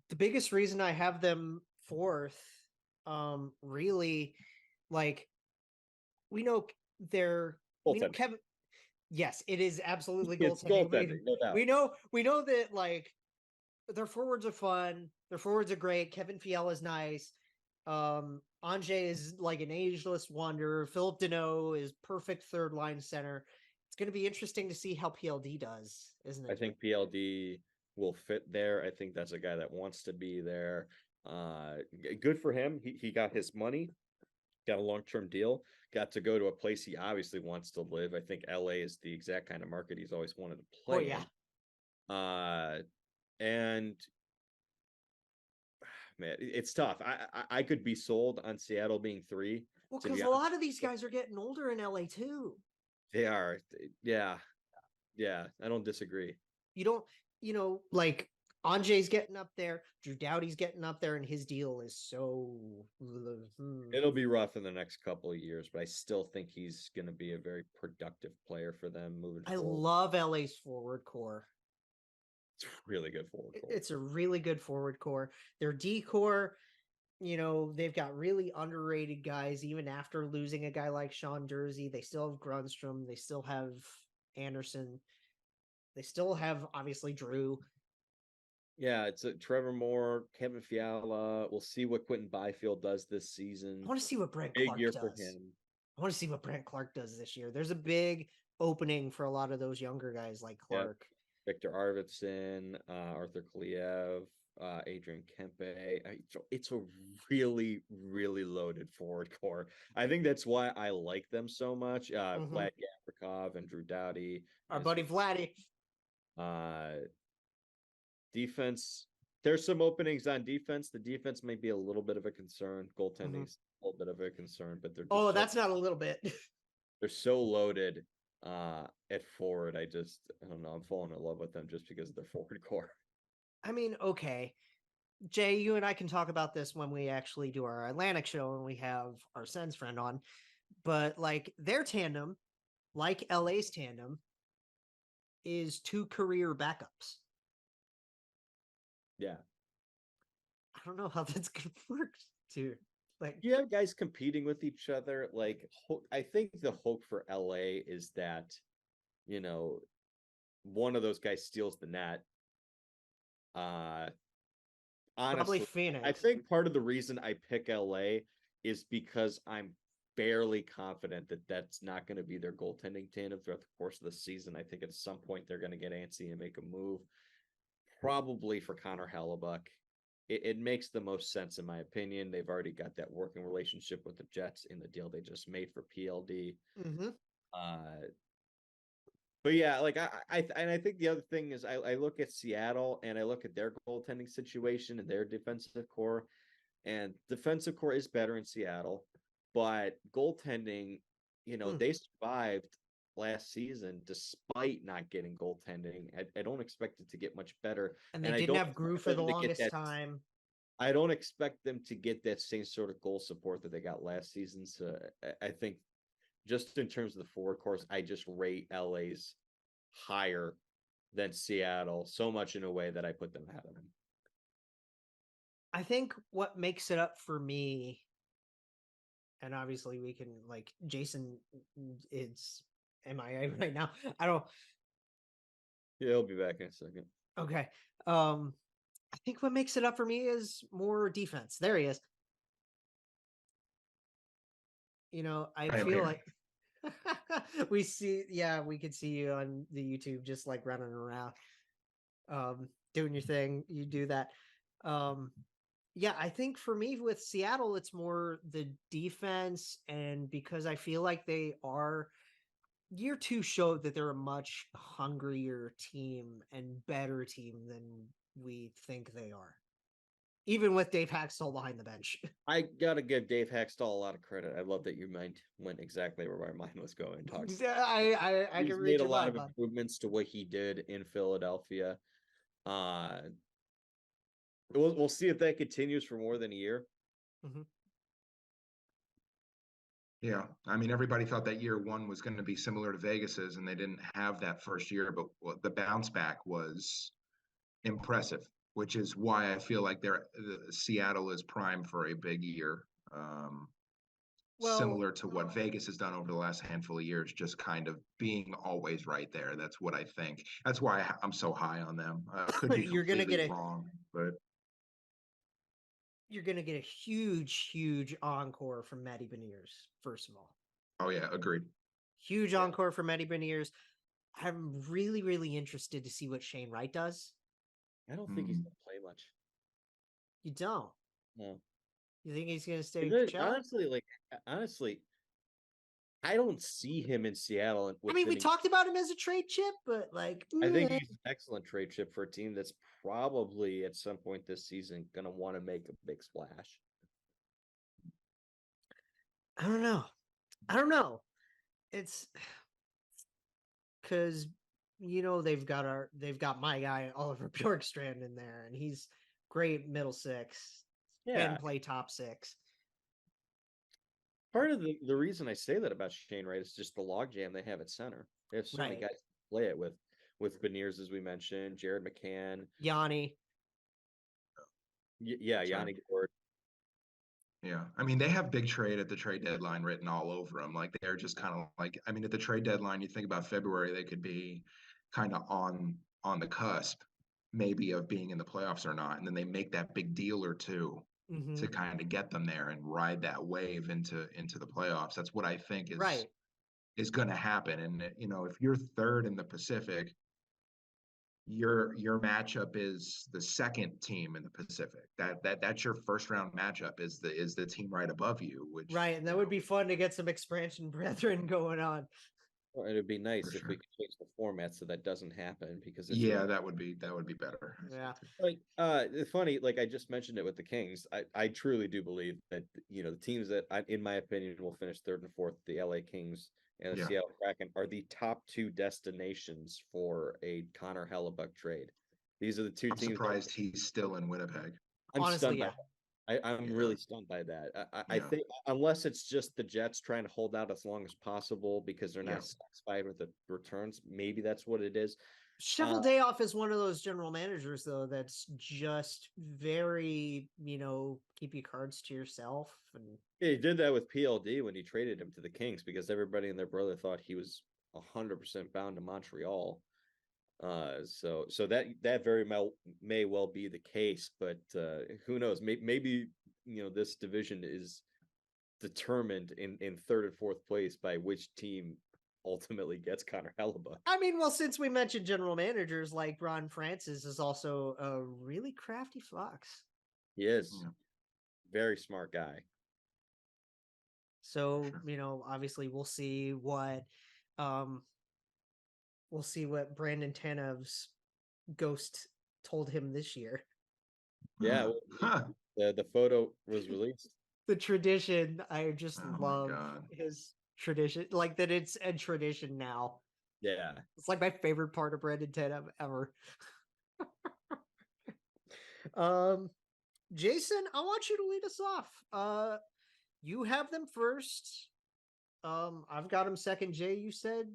the biggest reason I have them fourth, really, like, we know
Goaltending.
Kevin. Yes, it is absolutely
It's
goaltending.
goaltending, no doubt.
We know that, like, their forwards are fun. Their forwards are great. Kevin Fiala is nice. Anjay is like an ageless wonder. Philip Deneau is perfect third line center. It's going to be interesting to see how PLD does, isn't it?
I think PLD will fit there. I think that's a guy that wants to be there. Good for him. He got his money, got a long-term deal, got to go to a place he obviously wants to live. I think LA is the exact kind of market he's always wanted to play in. And man, it's tough. I could be sold on Seattle being 3.
Well, because a lot of these guys are getting older in LA too.
They are. Yeah. I don't disagree.
You don't, like, Anjay's getting up there. Drew Doughty's getting up there, and his deal is so.
It'll be rough in the next couple of years, but I still think he's going to be a very productive player for them moving forward.
I love LA's forward core.
It's a really good forward core.
It's a really good forward core. Their D core, they've got really underrated guys. Even after losing a guy like Sean Dursey, they still have Grunstrom. They still have Anderson. They still have, obviously, Drew.
Yeah, it's Trevor Moore, Kevin Fiala. We'll see what Quentin Byfield does this season.
I want to see what Brent
Big
Clark
year
does.
for him.
I want to see what Brent Clark does this year. There's a big opening for a lot of those younger guys like Clark.
Yep. Victor Arvidsson, Arthur Kaliev, Adrian Kempe. It's a really, really loaded forward core. I think that's why I like them so much. Vlad Gavrikov and Drew Doughty.
Our buddy Vladdy.
Defense, there's some openings on defense. The defense may be a little bit of a concern. Goaltending's a little bit of a concern, but they're just
that's not a little bit.
They're so loaded at forward. I don't know. I'm falling in love with them just because of their forward core.
I mean, okay. Jay, you and I can talk about this when we actually do our Atlantic show and we have our Sens friend on. But, like, their tandem, like LA's tandem, is 2 career backups.
Yeah.
I don't know how that's going to work, too. Like,
you have guys competing with each other. Like, I think the hope for LA is that, one of those guys steals the net. Honestly,
probably Phoenix.
I think part of the reason I pick LA is because I'm barely confident that that's not going to be their goaltending tandem throughout the course of the season. I think at some point they're going to get antsy and make a move, probably for Connor Hellebuck. It makes the most sense, in my opinion. They've already got that working relationship with the Jets in the deal they just made for PLD. But yeah, like I think the other thing is I look at Seattle and I look at their goaltending situation and their defensive core, and defensive core is better in Seattle, but goaltending, they survived last season despite not getting goaltending. I don't expect it to get much better.
And they didn't have Groove for the longest time.
I don't expect them to get that same sort of goal support that they got last season. So I think just in terms of the forward course, I just rate LA's higher than Seattle so much in a way that I put them ahead of them.
I think what makes it up for me, and obviously we can, like, Jayson is MIA right now. I don't.
Yeah, he'll be back in a second.
Okay. I think what makes it up for me is more defense. There he is. I feel like we could see you on the YouTube just like running around, doing your thing. You do that. I think for me with Seattle, it's more the defense, and because I feel like they are. Year 2 showed that they're a much hungrier team and better team than we think they are. Even with Dave Haxtell behind the bench.
I gotta give Dave Haxtell a lot of credit. I love that your mind went exactly where my mind was going.
I can read
made a lot of improvements to what he did in Philadelphia. We'll see if that continues for more than a year.
Mhm.
Yeah, I mean, everybody thought that year one was going to be similar to Vegas's, and they didn't have that first year, but the bounce back was impressive, which is why I feel like Seattle is primed for a big year.
Well,
Similar to what Vegas has done over the last handful of years, just kind of being always right there. That's what I think. That's why I'm so high on them. Could be
you're gonna
completely
get
wrong, but
a huge encore from Matty Beniers. First of all,
oh yeah, agreed.
huge encore from Matty Beniers. I'm really interested to see what Shane Wright does.
I don't think he's gonna play much.
You don't?
No.
You think he's gonna stay?
Honestly, I don't see him in Seattle.
I mean, we talked about him as a trade chip, but like,
I think he's an excellent trade chip for a team that's probably at some point this season going to want to make a big splash.
I don't know. It's because they've got my guy Oliver Bjorkstrand in there, and he's great middle six.
Yeah,
can play top six.
Part of the reason I say that about Shane Wright is just the logjam they have at center. They have so many guys to play it with Beniers, as we mentioned, Jared McCann,
Yanni.
Yanni Gord.
Yeah, I mean, they have big trade at the trade deadline written all over them. Like, they're just kind of like, I mean, at the trade deadline, you think about February, they could be kind of on the cusp, maybe, of being in the playoffs or not, and then they make that big deal or two to kind of get them there and ride that wave into the playoffs. That's what I think is going to happen. And if you're third in the Pacific, your matchup is the second team in the Pacific. That's your first round matchup is the team right above you. Which
and that would be fun to get some expansion brethren going on.
Well, it'd be nice if we could change the format so that doesn't happen, because it's
that would be better.
Yeah.
Like it's funny, like I just mentioned it with the Kings. I truly do believe that the teams that in my opinion will finish third and fourth, the LA Kings and the Seattle Kraken, are the top two destinations for a Connor Hellebuck trade. These are the two teams.
I'm surprised he's still in Winnipeg.
Honestly,
I'm really stunned by that. I think unless it's just the Jets trying to hold out as long as possible because they're not satisfied with the returns, maybe that's what it is.
Cheveldayoff is one of those general managers, though, that's just very, keep your cards to yourself. And
he did that with PLD when he traded him to the Kings because everybody and their brother thought he was 100% bound to Montreal. So that very may well be the case, but who knows? Maybe this division is determined in third and fourth place by which team ultimately gets Connor Hellebuck.
I mean, well, since we mentioned general managers, like Ron Francis is also a really crafty fox.
He is very smart guy.
So obviously we'll see what Brandon Tanev's ghost told him this year.
Yeah, the photo was released.
The tradition, I just love his tradition, like that it's a tradition now.
Yeah,
it's like my favorite part of Brandon Tanev ever. Jayson, I want you to lead us off. You have them first. I've got them second. Jay, you said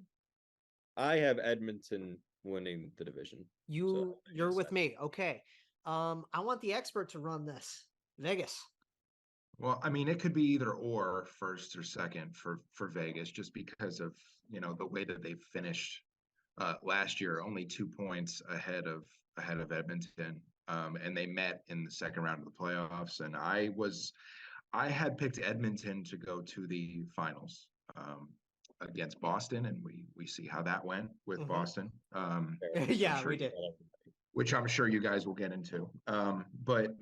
I have Edmonton winning the division.
You're with me. Okay. I want the expert to run this. Vegas.
Well, I mean, it could be either or, first or second for Vegas, just because of the way that they finished last year, only 2 points ahead of Edmonton, and they met in the second round of the playoffs. And I had picked Edmonton to go to the finals against Boston, and we see how that went with Boston.
We did,
which I'm sure you guys will get into. But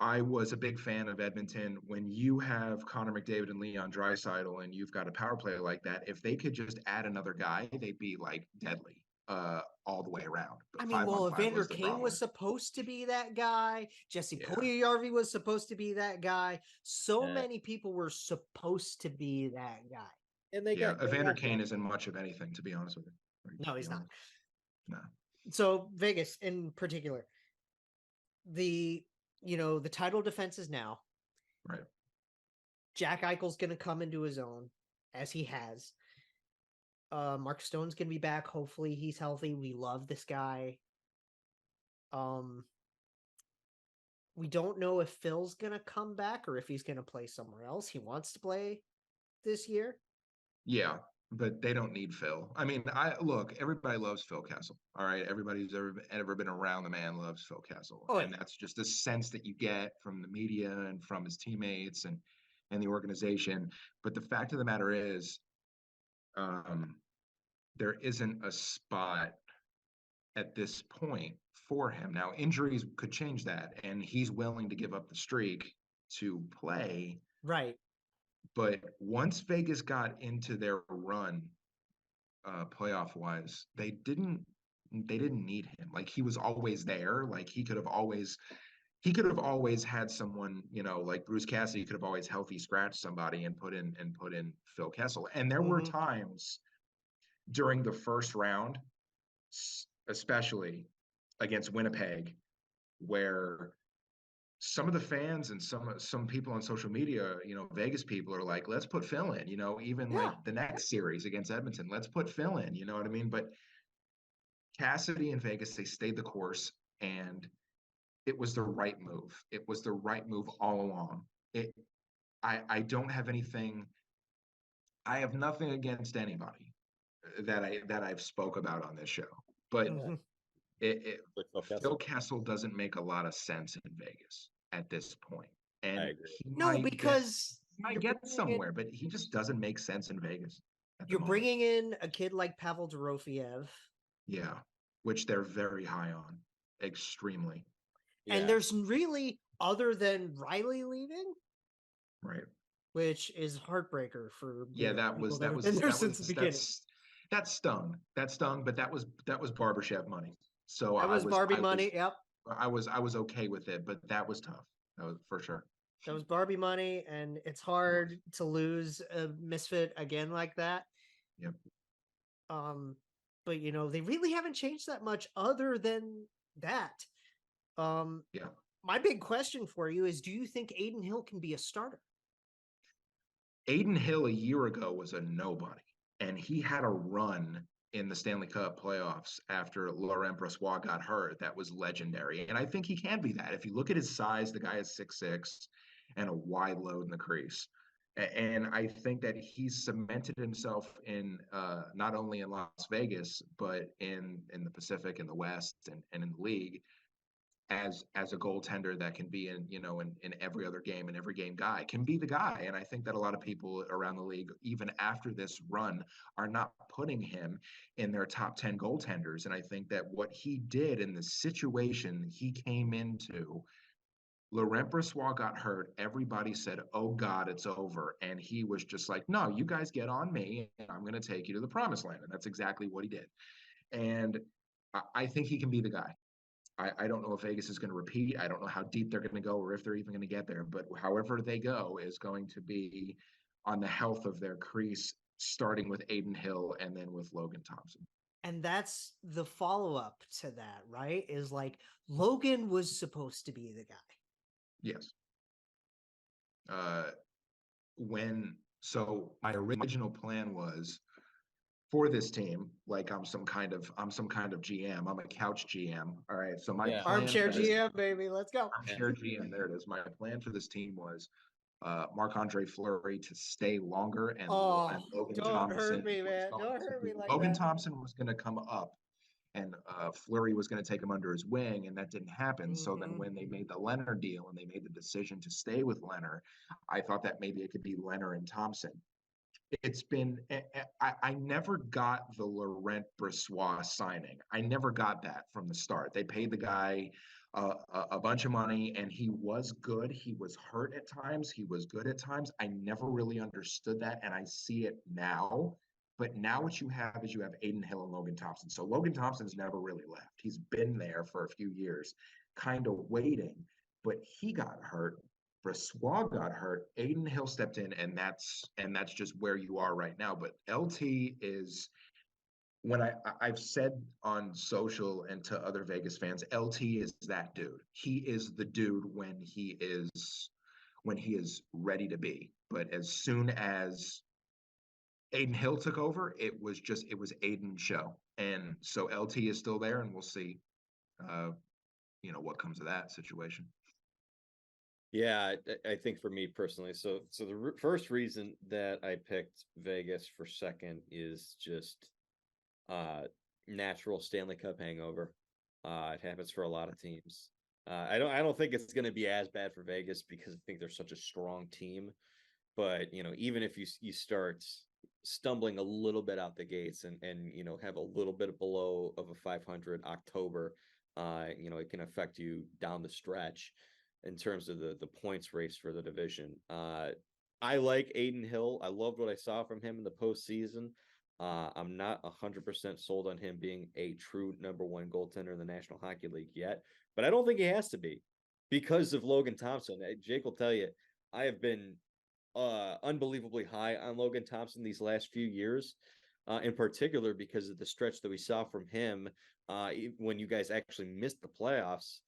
I was a big fan of Edmonton. When you have Connor McDavid and Leon Drysdale and you've got a power play like that, if they could just add another guy, they'd be like deadly all the way around. But
I mean, Evander Kane was supposed to be that guy. Jesse Puljujarvi was supposed to be that guy. So many people were supposed to be that guy.
And they got
Evander Kane isn't much of anything, to be honest with you.
No, he's not.
No.
So Vegas in particular, the title defense is now.
Right.
Jack Eichel's going to come into his own, as he has. Mark Stone's going to be back. Hopefully he's healthy. We love this guy. We don't know if Phil's going to come back or if he's going to play somewhere else. He wants to play this year.
Yeah, but they don't need Phil. I mean, everybody loves Phil Kessel. All right, everybody who's ever been around the man loves Phil Kessel, and that's just the sense that you get from the media and from his teammates and the organization. But the fact of the matter is, there isn't a spot at this point for him. Now, injuries could change that, and he's willing to give up the streak to play.
Right.
But once Vegas got into their run, playoff wise, they didn't need him. Like, he was always there. Like, he could have always had someone, like Bruce Cassidy could have always healthy scratched somebody and put in Phil Kessel. And there were times during the first round, especially against Winnipeg, where some of the fans and some people on social media, Vegas people are like, let's put Phil in, like the next series against Edmonton, let's put Phil in, you know what I mean? But Cassidy and Vegas, they stayed the course, and it was the right move. It was the right move all along. I don't have anything. I have nothing against anybody that I've spoke about on this show, but Phil Kessel doesn't make a lot of sense in Vegas at this point. And
because
he might get somewhere, but he just doesn't make sense in Vegas.
You're bringing in a kid like Pavel Dorofeyev.
Yeah, which they're very high on, extremely.
Yeah. And there's really, other than Riley leaving,
right,
which is heartbreaker for
that was
since the beginning.
That stung, but that was Barbashev money. So
that was Barbie money. Yep.
I was okay with it, but that was tough. That was for sure.
That was Barbie money, and it's hard to lose a misfit again like that.
Yep.
But they really haven't changed that much other than that. My big question for you is, do you think Adin Hill can be a starter?
Adin Hill a year ago was a nobody, and he had a run in the Stanley Cup playoffs after Laurent Brossoit got hurt. That was legendary. And I think he can be that. If you look at his size, the guy is 6'6" and a wide load in the crease. And I think that he's cemented himself in not only in Las Vegas, but in the Pacific and the West and in the league as a goaltender that can be in every other game, and every game guy can be the guy. And I think that a lot of people around the league, even after this run, are not putting him in their top 10 goaltenders. And I think that what he did in the situation he came into, Laurent Brossoit got hurt. Everybody said, oh God, it's over. And he was just like, no, you guys get on me and I'm going to take you to the promised land. And that's exactly what he did. And I think he can be the guy. I don't know if Vegas is going to repeat. I don't know how deep they're going to go or if they're even going to get there. But however they go is going to be on the health of their crease, starting with Adin Hill and then with Logan Thompson.
And that's the follow-up to that, right? Is like, Logan was supposed to be the guy.
Yes. So my original plan was for this team, like I'm some kind of GM. I'm a couch GM. All right. So my plan
armchair GM, baby. Let's go.
Armchair GM. There it is. My plan for this team was Marc-Andre Fleury to stay longer and Logan
don't
Thompson.
Hurt me, man. Don't hurt me like
Logan
that.
Thompson was going to come up, and Fleury was going to take him under his wing, and that didn't happen. So then when they made the Leonard deal and they made the decision to stay with Leonard, I thought that maybe it could be Leonard and Thompson. It's been, I never got the Laurent Brossoit signing. I never got that from the start. They paid the guy a bunch of money, and he was good. He was hurt at times. He was good at times. I never really understood that, and I see it now. But now what you have is you have Adin Hill and Logan Thompson. So Logan Thompson's never really left. He's been there for a few years, kind of waiting, but he got hurt. Brossoit got hurt. Adin Hill stepped in, and that's just where you are right now. But LT is when I've said on social and to other Vegas fans, LT is that dude. He is the dude when he is ready to be. But as soon as Aiden Hill took over, it was Aiden's show. And so LT is still there, and we'll see what comes of that situation.
Yeah, I think for me personally, so the first reason that I picked Vegas for second is just natural Stanley Cup hangover. It happens for a lot of teams. I don't think it's going to be as bad for Vegas because I think they're such a strong team. But even if you start stumbling a little bit out the gates and have a little bit below of a 500 October, it can affect you down the stretch in terms of the points race for the division. I like Aiden Hill. I loved what I saw from him in the postseason. I'm not 100% sold on him being a true number one goaltender in the National Hockey League yet, but I don't think he has to be because of Logan Thompson. Jake will tell you, I have been unbelievably high on Logan Thompson these last few years, in particular because of the stretch that we saw from him when you guys actually missed the playoffs.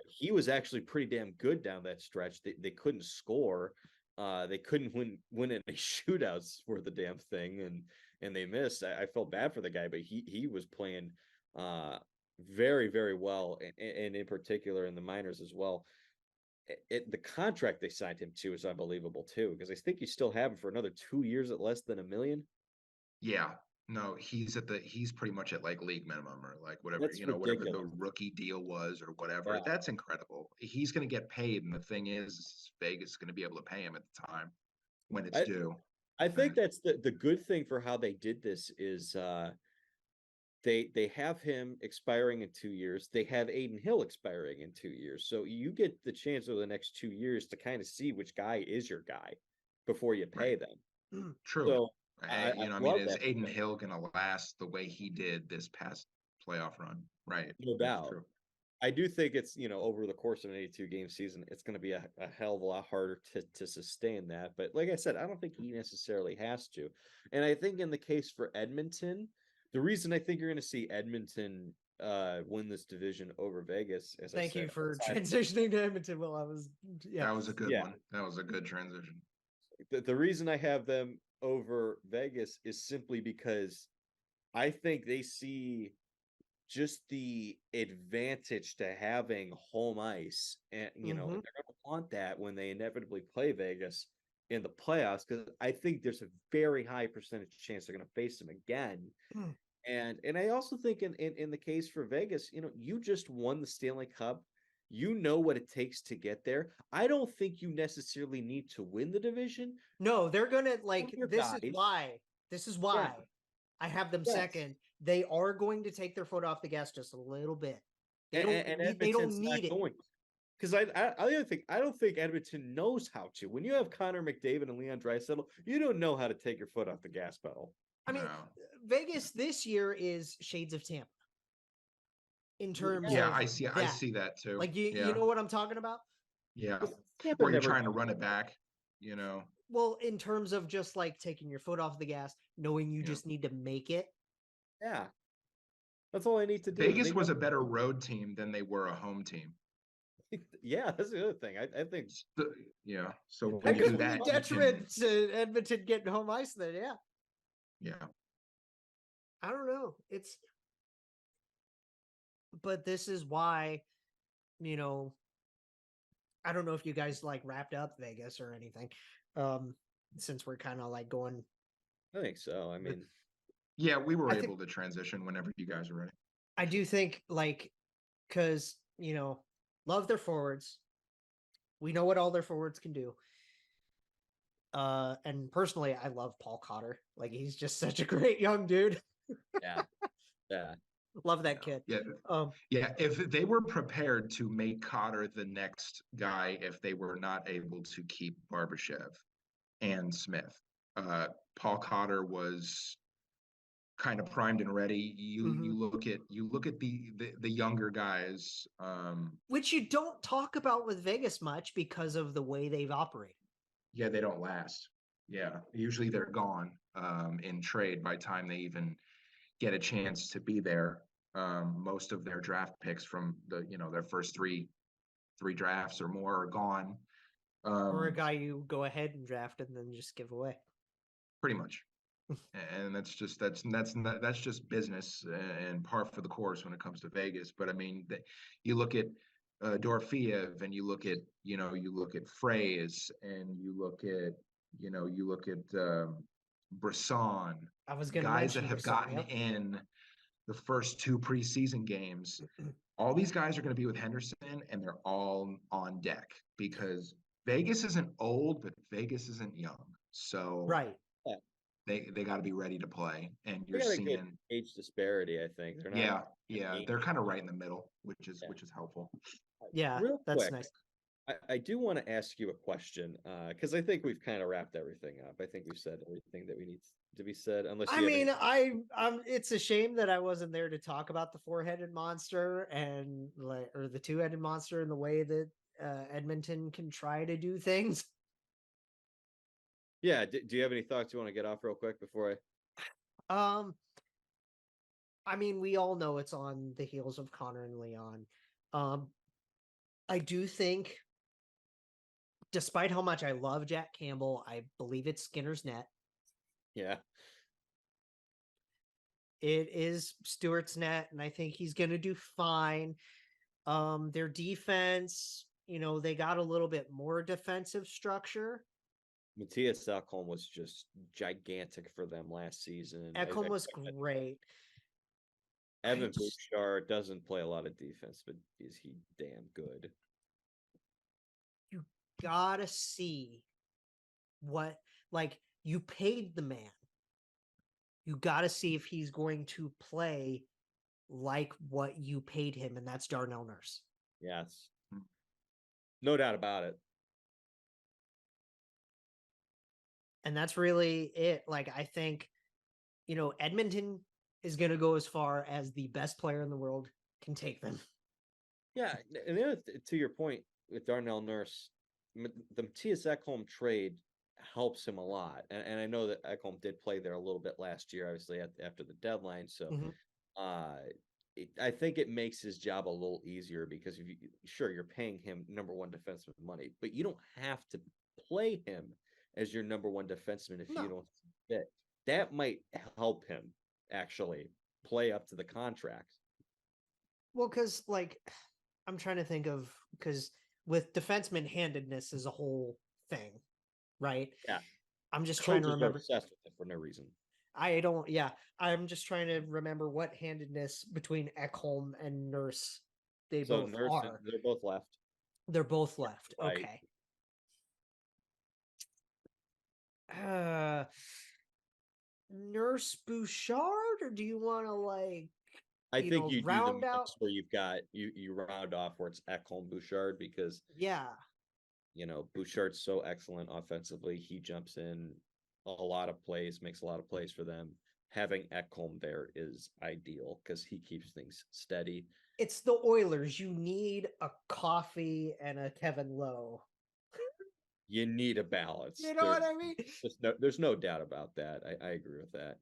He was actually pretty damn good down that stretch. They couldn't score. They couldn't win any shootouts for the damn thing, and they missed. I felt bad for the guy, but he was playing very, very well, and in particular in the minors as well. The contract they signed him to is unbelievable too, because I think you still have him for another 2 years at less than $1 million.
Yeah. No, he's pretty much at like league minimum or like whatever,
That's
whatever the
ridiculous.
rookie deal was or whatever.
Yeah.
That's incredible. He's going to get paid. And the thing is, Vegas is going to be able to pay him at the time when it's due.
I think that's the good thing for how they did this is they have him expiring in 2 years. They have Aiden Hill expiring in 2 years. So you get the chance over the next 2 years to kind of see which guy is your guy before you pay them.
True.
So
is Aiden Hill going to last the way he did this past playoff run? Right.
No doubt. True. I do think it's, over the course of an 82-game season, it's going to be a hell of a lot harder to sustain that. But like I said, I don't think he necessarily has to. And I think in the case for Edmonton, the reason I think you're going to see Edmonton win this division over Vegas.
Thank you for transitioning to Edmonton. Well,
that was a good one. That was a good transition.
The reason I have them over Vegas is simply because I think they see just the advantage to having home ice, and they're going to want that when they inevitably play Vegas in the playoffs, because I think there's a very high percentage chance they're going to face them again. And I also think in the case for Vegas, you just won the Stanley Cup. You know what it takes to get there. I don't think you necessarily need to win the division.
No, they're going to This is why I have them second. They are going to take their foot off the gas just a little bit. They don't need it.
Because I don't think Edmonton knows how to. When you have Connor McDavid and Leon Drysdale, you don't know how to take your foot off the gas pedal.
I mean, Vegas this year is shades of Tampa. In terms of
I see that too.
Like you know what I'm talking about?
Yeah. Where you're trying to run it back,
Well, in terms of just like taking your foot off the gas, knowing you just need to make it.
Yeah. That's all I need to do.
Vegas was a better road team than they were a home team.
Yeah, that's the other thing. I think.
So
when you do that, detriment to Edmonton getting home ice then,
Yeah.
I don't know. But this is why, I don't know if you guys like wrapped up Vegas or anything. Since we're kind of like going.
I think so. I mean,
yeah, we were able to transition whenever you guys are ready.
I do think because, love their forwards. We know what all their forwards can do. And personally, I love Paul Cotter. Like, he's just such a great young dude.
Yeah.
Love that kid.
Yeah. If they were prepared to make Cotter the next guy, if they were not able to keep Barbashev and Smith, Paul Cotter was kind of primed and ready. You look at the younger guys,
which you don't talk about with Vegas much because of the way they've operated.
Yeah, they don't last. Yeah, usually they're gone in trade by the time they even get a chance to be there. Most of their draft picks from their first three drafts or more are gone.
Or a guy you go ahead and draft and then just give away.
Pretty much. And that's just business and par for the course when it comes to Vegas. But I mean, you look at Dorofeev, and you look at Fraze, and you look at Brisson,
I was going to
guys that
mention
have
Brisson,
gotten
yep.
in the first 2 preseason games. All these guys are going to be with Henderson, and they're all on deck because Vegas isn't old, but Vegas isn't young. So
Right.
they got to be ready to play, and
They
you're
got a good
seeing
age disparity. I think they're not.
they're kind of right in the middle, which is helpful.
Yeah,
Real
that's
quick,
nice.
I do want to ask you a question because I think we've kind of wrapped everything up. I think we've said everything that we need to be said. Unless you
I
have
mean,
any...
it's a shame that I wasn't there to talk about the 4-headed monster or the 2-headed monster and the way that Edmonton can try to do things.
Yeah. Do you have any thoughts you want to get off real quick before
I mean, we all know it's on the heels of Connor and Leon. I do think, despite how much I love Jack Campbell, I believe it's Skinner's net.
Yeah.
It is Stewart's net, and I think he's going to do fine. Their defense, they got a little bit more defensive structure.
Matthias Ekholm was just gigantic for them last season.
Ekholm was great.
Evan Bouchard doesn't play a lot of defense, but is he damn good?
You gotta see you paid the man. You gotta see if he's going to play like what you paid him, and that's Darnell Nurse.
Yes. No doubt about it.
And that's really it. I think, Edmonton is going to go as far as the best player in the world can take them.
Yeah, and the other to your point with Darnell Nurse, the Matthias Ekholm trade helps him a lot, and I know that Ekholm did play there a little bit last year, obviously after the deadline. So, I think it makes his job a little easier because you're paying him number 1 defenseman money, but you don't have to play him as your number 1 defenseman if you don't fit. That might help him actually play up to the contract.
Well, because I'm trying to think of, because with defenseman handedness is a whole thing, right?
Yeah.
I'm just trying to remember.
Obsessed with it for no reason.
I'm just trying to remember what handedness between Ekholm and Nurse both are.
They're both left.
They're both left.
Right.
Okay. Nurse Bouchard, or do you want to
I think you
round
do the
out
where you've got you round off where it's Ekholm Bouchard because Bouchard's so excellent offensively. He jumps in a lot of plays, makes a lot of plays for them. Having Ekholm there is ideal because he keeps things steady.
It's the Oilers. You need a Coffey and a Kevin Lowe.
You need a balance.
You know what I mean?
There's no doubt about that. I agree with that.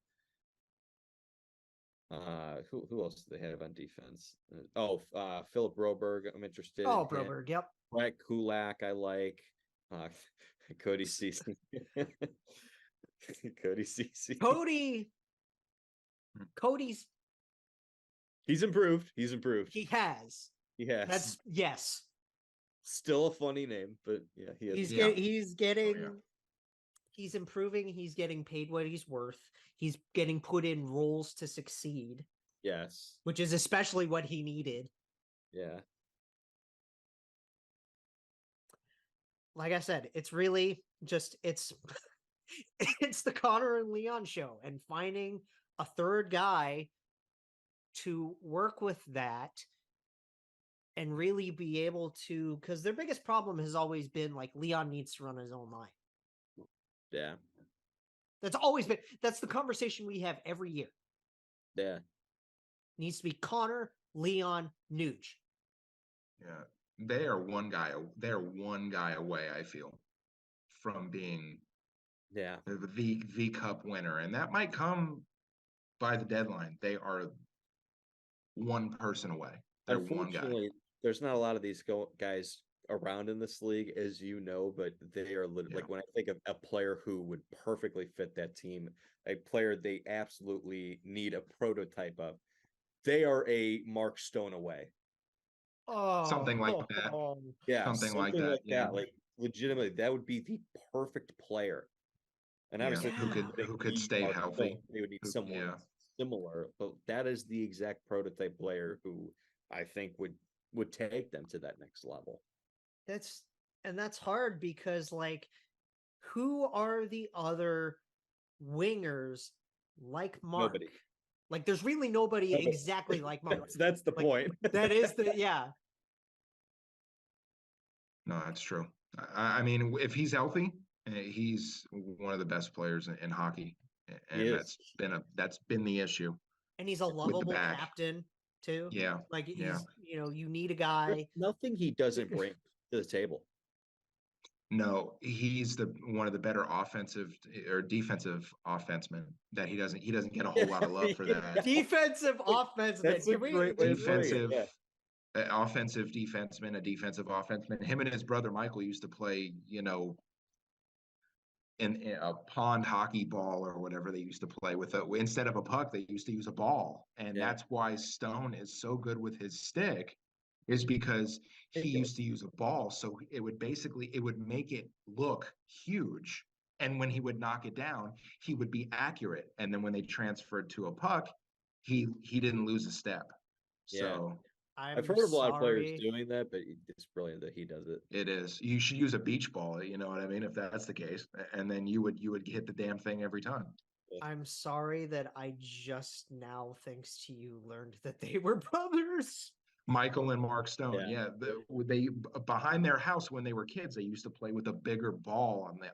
Who else do they have on defense? Philip Broberg. I'm interested.
Oh, Broberg. Yep.
Brett Kulak. I like. Cody Ceci. Cody Ceci.
Cody's.
He's improved. He has.
That's yes.
Still a funny name, but yeah, he has.
He's improving. He's getting paid what he's worth. He's getting put in roles to succeed.
Yes.
Which is especially what he needed.
Yeah.
Like I said, it's really just, it's the Connor and Leon show, and finding a third guy to work with that and really be able to, because their biggest problem has always been Leon needs to run his own line.
Yeah.
That's the conversation we have every year.
Yeah.
Needs to be Connor, Leon, Nuge.
Yeah. They're one guy away, I feel, from being the cup winner. And that might come by the deadline, they are one person away. They're one guy.
Unfortunately, there's not a lot of these guys around in this league, as you know, but they are like when I think of a player who would perfectly fit that team, a player they absolutely need a prototype of, they are a Mark Stone away.
Oh,
Something like that.
Yeah,
Something like that. Yeah.
Like legitimately, that would be the perfect player. And obviously,
Who could stay healthy?
Stone, they would need someone similar, but that is the exact prototype player who I think would take them to that next level.
That's hard because like, who are the other wingers like Mark?
Nobody.
Like, there's really nobody exactly like Mark.
That's the point.
That is the
No, that's true. I mean, if he's healthy, he's one of the best players in hockey, and that's been the issue.
And he's a lovable captain too.
Yeah,
like he's you need a guy.
There's nothing he doesn't bring to the table.
No, he's one of the better offensive or defensive offensemen. That he doesn't get a whole lot of love for that.
Defensive offenseman.
That's a great way
defensive. Offensive defenseman, a defensive offenseman. Him and his brother Michael used to play, in a pond hockey ball or whatever they used to play with. Instead of a puck, they used to use a ball, and that's why Stone is so good with his stick, is because he used to use a ball. So it would make it look huge, and when he would knock it down, he would be accurate. And then when they transferred to a puck, he didn't lose a step. So.
I've heard of a lot of players doing that, but it's brilliant that he does it.
It is. You should use a beach ball, you know what I mean? If that's the case, and then you would hit the damn thing every time.
I'm sorry that I just now, thanks to you, learned that they were brothers.
Michael and Mark Stone. Yeah, they behind their house when they were kids, they used to play with a bigger ball on the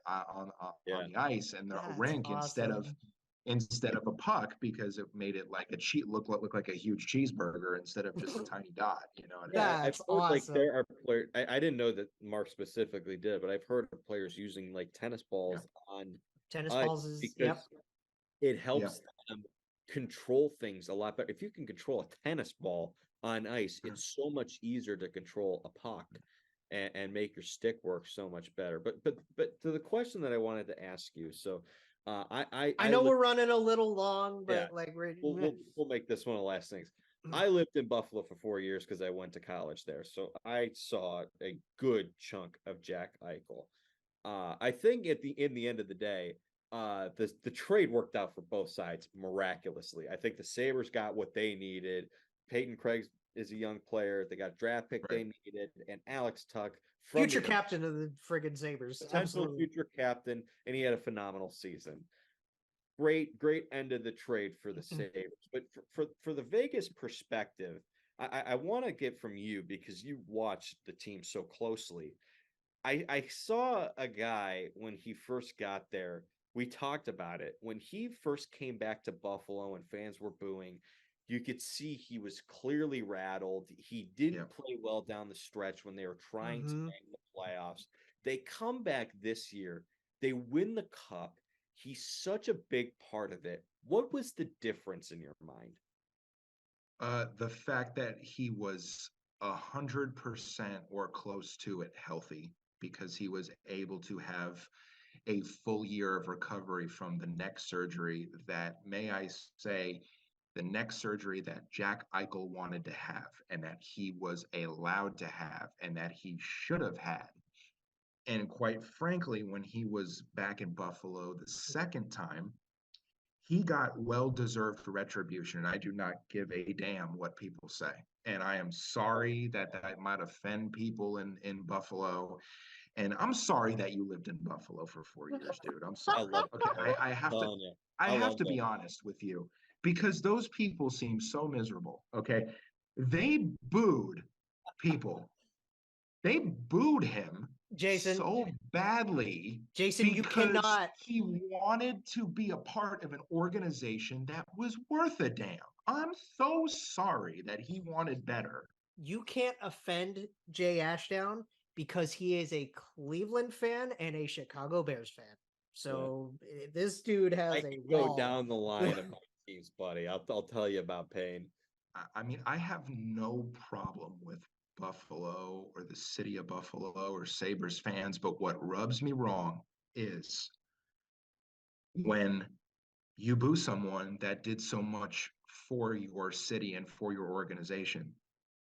ice and the rink instead of a puck, because it made it like look like a huge cheeseburger instead of just a tiny dot. You know what I mean?
That's awesome.
Like there are players. I didn't know that Mark specifically did, but I've heard of players using like tennis balls on
tennis balls.
It helps them control things a lot better. If you can control a tennis ball on ice, it's so much easier to control a puck and make your stick work so much better. But to the question that I wanted to ask you, so. I know
we're running a little long, but
we'll make this one of the last things. I lived in Buffalo for 4 years because I went to college there, so I saw a good chunk of Jack Eichel. I think in the end of the day, the trade worked out for both sides miraculously. I think the Sabres got what they needed. Peyton Craig is a young player. They got draft pick they needed, and Alex Tuch,
future captain of the friggin' Sabres,
absolute future captain, and he had a phenomenal season. Great end of the trade for the Sabres. But for the Vegas perspective, I want to get from you, because you watched the team so closely. I saw a guy when he first got there. We talked about it when he first came back to Buffalo and fans were booing. You could see he was clearly rattled. He didn't play well down the stretch when they were trying to make the playoffs. They come back this year. They win the cup. He's such a big part of it. What was the difference in your mind?
The fact that he was 100% or close to it healthy, because he was able to have a full year of recovery from the neck surgery that, may I say, the neck surgery that Jack Eichel wanted to have, and that he was allowed to have, and that he should have had. And quite frankly, when he was back in Buffalo the second time, he got well-deserved retribution. I do not give a damn what people say. And I am sorry that might offend people in Buffalo. And I'm sorry that you lived in Buffalo for 4 years, dude. I'm sorry. I have to be honest with you, because those people seem so miserable. Okay. They booed people. They booed him,
Jayson,
so badly.
Jayson, you cannot.
He wanted to be a part of an organization that was worth a damn. I'm so sorry that he wanted better.
You can't offend Jay Ashdown because he is a Cleveland fan and a Chicago Bears fan. So this dude has
go down the line of my teams, buddy. I'll tell you about Payne.
I mean, I have no problem with Buffalo or the city of Buffalo or Sabres fans, but what rubs me wrong is when you boo someone that did so much for your city and for your organization.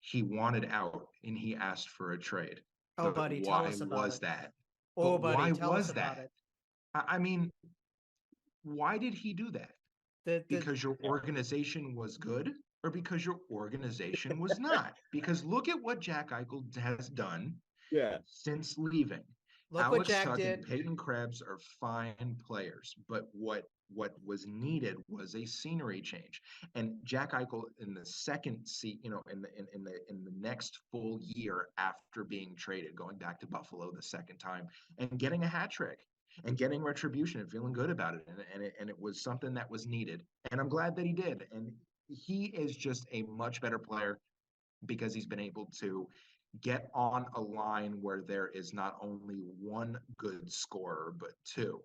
He wanted out and he asked for a trade.
Oh,
But
buddy, tell
why
us about
was
it.
that?
Oh,
But
buddy,
why
tell us
was
about
that?
it.
I mean, why did he do that?
The
Because your organization was good or because your organization was not? Because look at what Jack Eichel has done
Yeah.
since leaving.
Look what
Alex
Jack
Tuck
did.
and Peyton Krebs are fine players, but what was needed was a scenery change. And Jack Eichel in the second seat, in the next full year after being traded, going back to Buffalo the second time and getting a hat trick and getting retribution and feeling good about it. And it was something that was needed. And I'm glad that he did. And he is just a much better player because he's been able to get on a line where there is not only one good scorer, but two.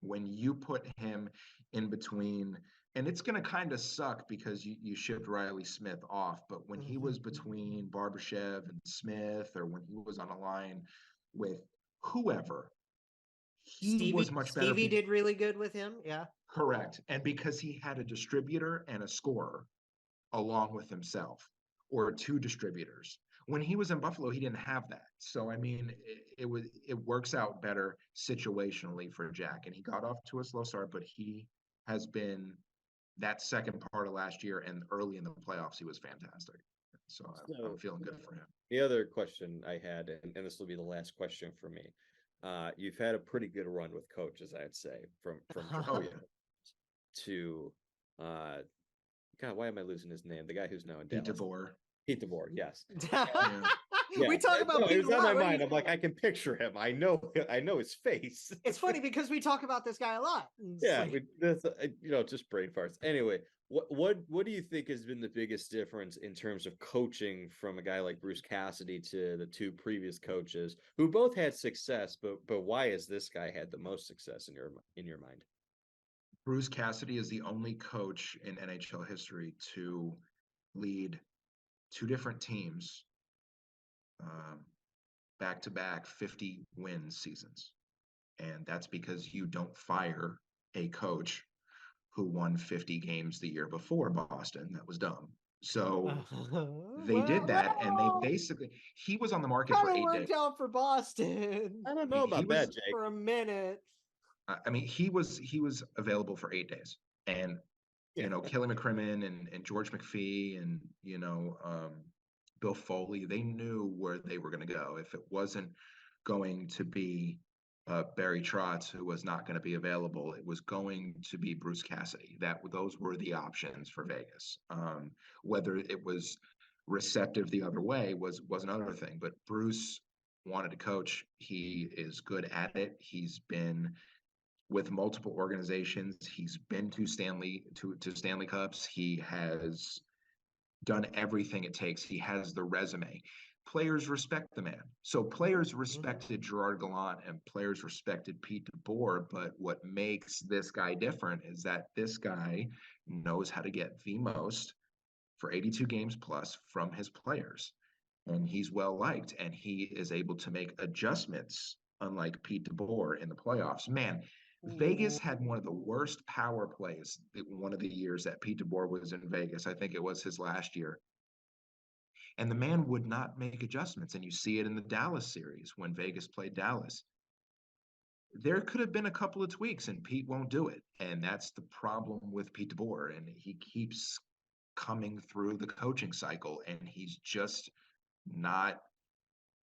When you put him in between, and it's going to kind of suck because you shipped Riley Smith off, but when he was between Barbashev and Smith, or when he was on a line with whoever, he was much better.
Stevie did really good with him. Yeah.
Correct. And because he had a distributor and a scorer along with himself, or two distributors. When he was in Buffalo, he didn't have that. So I mean, it works out better situationally for Jack, and he got off to a slow start, but he has been that second part of last year and early in the playoffs, he was fantastic. So I'm feeling good for him.
The other question I had, and this will be the last question for me. You've had a pretty good run with coaches, I'd say, from
Oh yeah,
to God, why am I losing his name? The guy who's now in
Pete
Dallas.
DeBoer.
Pete DeBoer, yes.
Yeah. We talk about Pete
It was on my
a lot.
mind. I'm like, I can picture him. I know his face.
It's funny because we talk about this guy a lot.
Yeah, just brain farts. Anyway, what do you think has been the biggest difference in terms of coaching from a guy like Bruce Cassidy to the two previous coaches who both had success, but why has this guy had the most success in your mind?
Bruce Cassidy is the only coach in NHL history to lead two different teams back-to-back 50-win seasons. And that's because you don't fire a coach who won 50 games the year before Boston. That was dumb. So they did that, and he was on the market for 8 days.
Worked out for Boston.
I don't know about that, Jake.
For a minute.
I mean, he was available for 8 days, and Kelly McCrimmon and George McPhee and Bill Foley, they knew where they were going to go. If it wasn't going to be Barry Trotz, who was not going to be available, it was going to be Bruce Cassidy. Those were the options for Vegas. Whether it was receptive the other way was another thing. But Bruce wanted to coach. He is good at it. He's been with multiple organizations. He's been to Stanley Cups. He has done everything it takes. He has the resume. Players respect the man. So players respected Gerard Gallant and players respected Pete DeBoer. But what makes this guy different is that this guy knows how to get the most for 82 games plus from his players. And he's well liked, and he is able to make adjustments, unlike Pete DeBoer in the playoffs. Man, Vegas had one of the worst power plays one of the years that Pete DeBoer was in Vegas. I think it was his last year. And the man would not make adjustments. And you see it in the Dallas series when Vegas played Dallas. There could have been a couple of tweaks, and Pete won't do it. And that's the problem with Pete DeBoer. And he keeps coming through the coaching cycle, and he's just not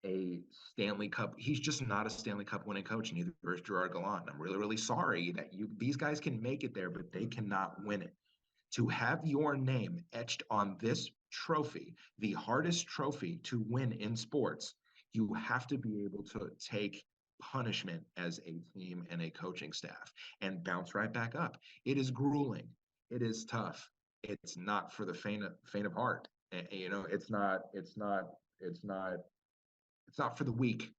a Stanley Cup. He's just not a Stanley Cup winning coach, neither is Gerard Gallant. I'm really, really sorry that these guys can make it there, but they cannot win it. To have your name etched on this trophy, the hardest trophy to win in sports, you have to be able to take punishment as a team and a coaching staff and bounce right back up. It is grueling. It is tough. It's not for the faint of heart. It's not for the weak.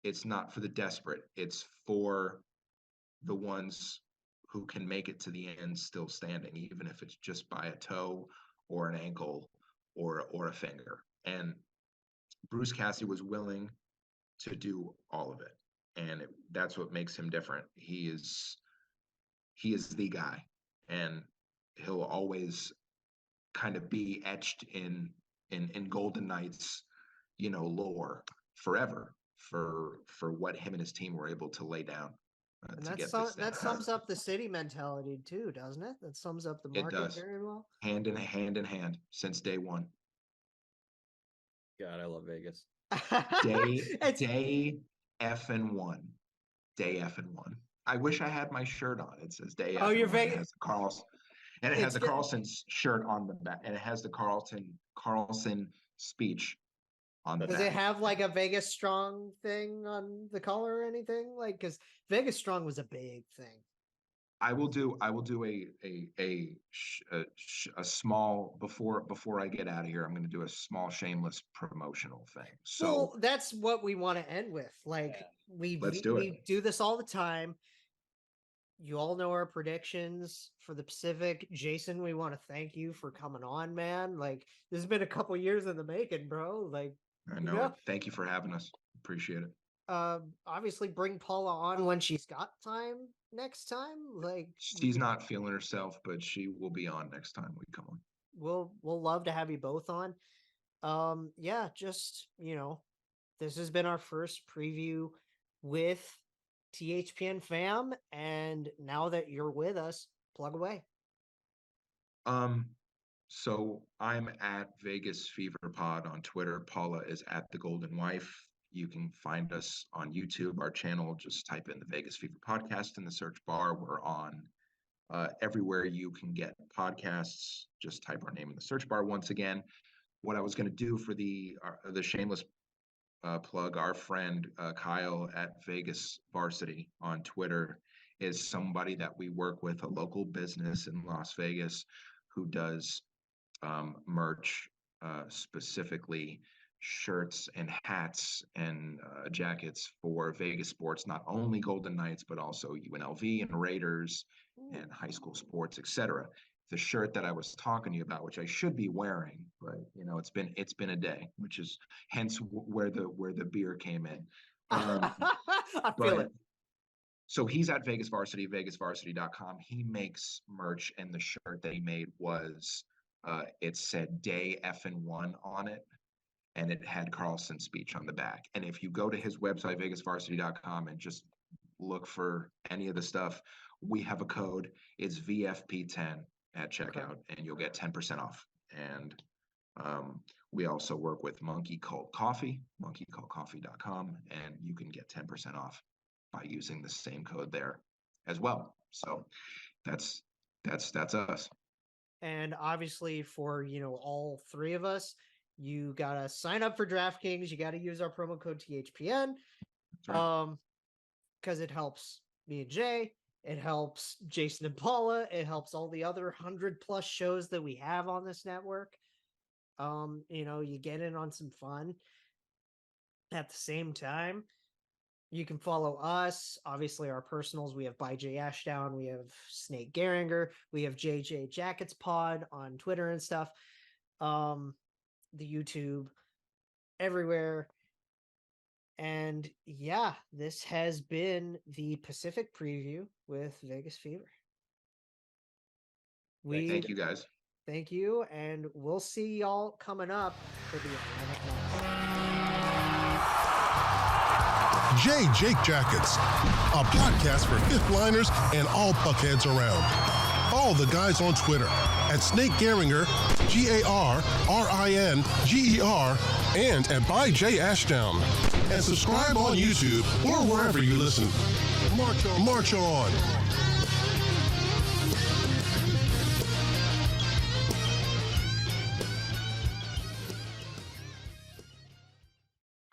It's not for the desperate. It's for the ones who can make it to the end still standing, even if it's just by a toe or an ankle or a finger. And Bruce Cassidy was willing to do all of it. And that's what makes him different. He is the guy, and he'll always kind of be etched in Golden Knights, lore forever for what him and his team were able to lay down.
And that sums up the city mentality too, doesn't it? That sums up the market very well.
Hand in hand since day one.
God, I love Vegas.
Day effing one. I wish I had my shirt on. It says day.
Oh, you're Vegas.
It has the Carlson, and it has the Carlson shirt on the back, and it has the Carlson speech on the back.
Does it have like a Vegas Strong thing on the collar or anything? Like, because Vegas Strong was a big thing.
I will do a small before I get out of here. I'm going to do a small shameless promotional thing. So
well, that's what we want to end with. Like we do this all the time. You all know our predictions for the Pacific. Jayson, we want to thank you for coming on, man. Like this has been a couple years in the making, bro. Like
I know. Thank you for having us. Appreciate it.
Obviously bring Paula on when she's got time next time. Like
she's not feeling herself, but she will be on next time we come on.
We'll love to have you both on. Just this has been our first preview with THPN fam, and now that you're with us, plug away.
So I'm at Vegas Fever Pod on Twitter. Paula is at The Golden Wife. You can find us on YouTube, our channel. Just type in the Vegas Fever Podcast in the search bar. We're on everywhere you can get podcasts. Just type our name in the search bar. Once again, what I was going to do for the shameless plug, our friend Kyle at Vegas Varsity on Twitter is somebody that we work with, a local business in Las Vegas who does merch, specifically shirts and hats and jackets for Vegas sports, not only Golden Knights, but also UNLV and Raiders and high school sports, etc. The shirt that I was talking to you about, which I should be wearing, but it's been a day, which is hence where the beer came in.
I feel it.
So he's at Vegas Varsity, vegasvarsity.com. He makes merch, and the shirt that he made was it said day effing one on it. And it had Carlson's speech on the back. And if you go to his website, vegasvarsity.com, and just look for any of the stuff, we have a code. It's VFP10 at checkout, and you'll get 10% off. And we also work with Monkey Cult Coffee, monkeycultcoffee.com, and you can get 10% off by using the same code there as well. So that's us.
And obviously for, all three of us, you got to sign up for DraftKings. You got to use our promo code THPN. Because it helps me and Jay. It helps Jayson and Paula. It helps all the other 100+ shows that we have on this network. You get in on some fun. At the same time, you can follow us. Obviously, our personals. We have by Jay Ashdown. We have Snake Geringer. We have JJ Jackets Pod on Twitter and stuff. The YouTube, everywhere. And this has been the Pacific preview with Vegas Fever.
Thank you guys.
Thank you, and we'll see y'all coming up for the Atlantic Month.
Jake Jackets, a podcast for fifth liners and all puckheads around. Follow the guys on Twitter at Snake Geringer, GARRINGER, and at by Jay Ashdown. And subscribe on YouTube or wherever you listen. March on.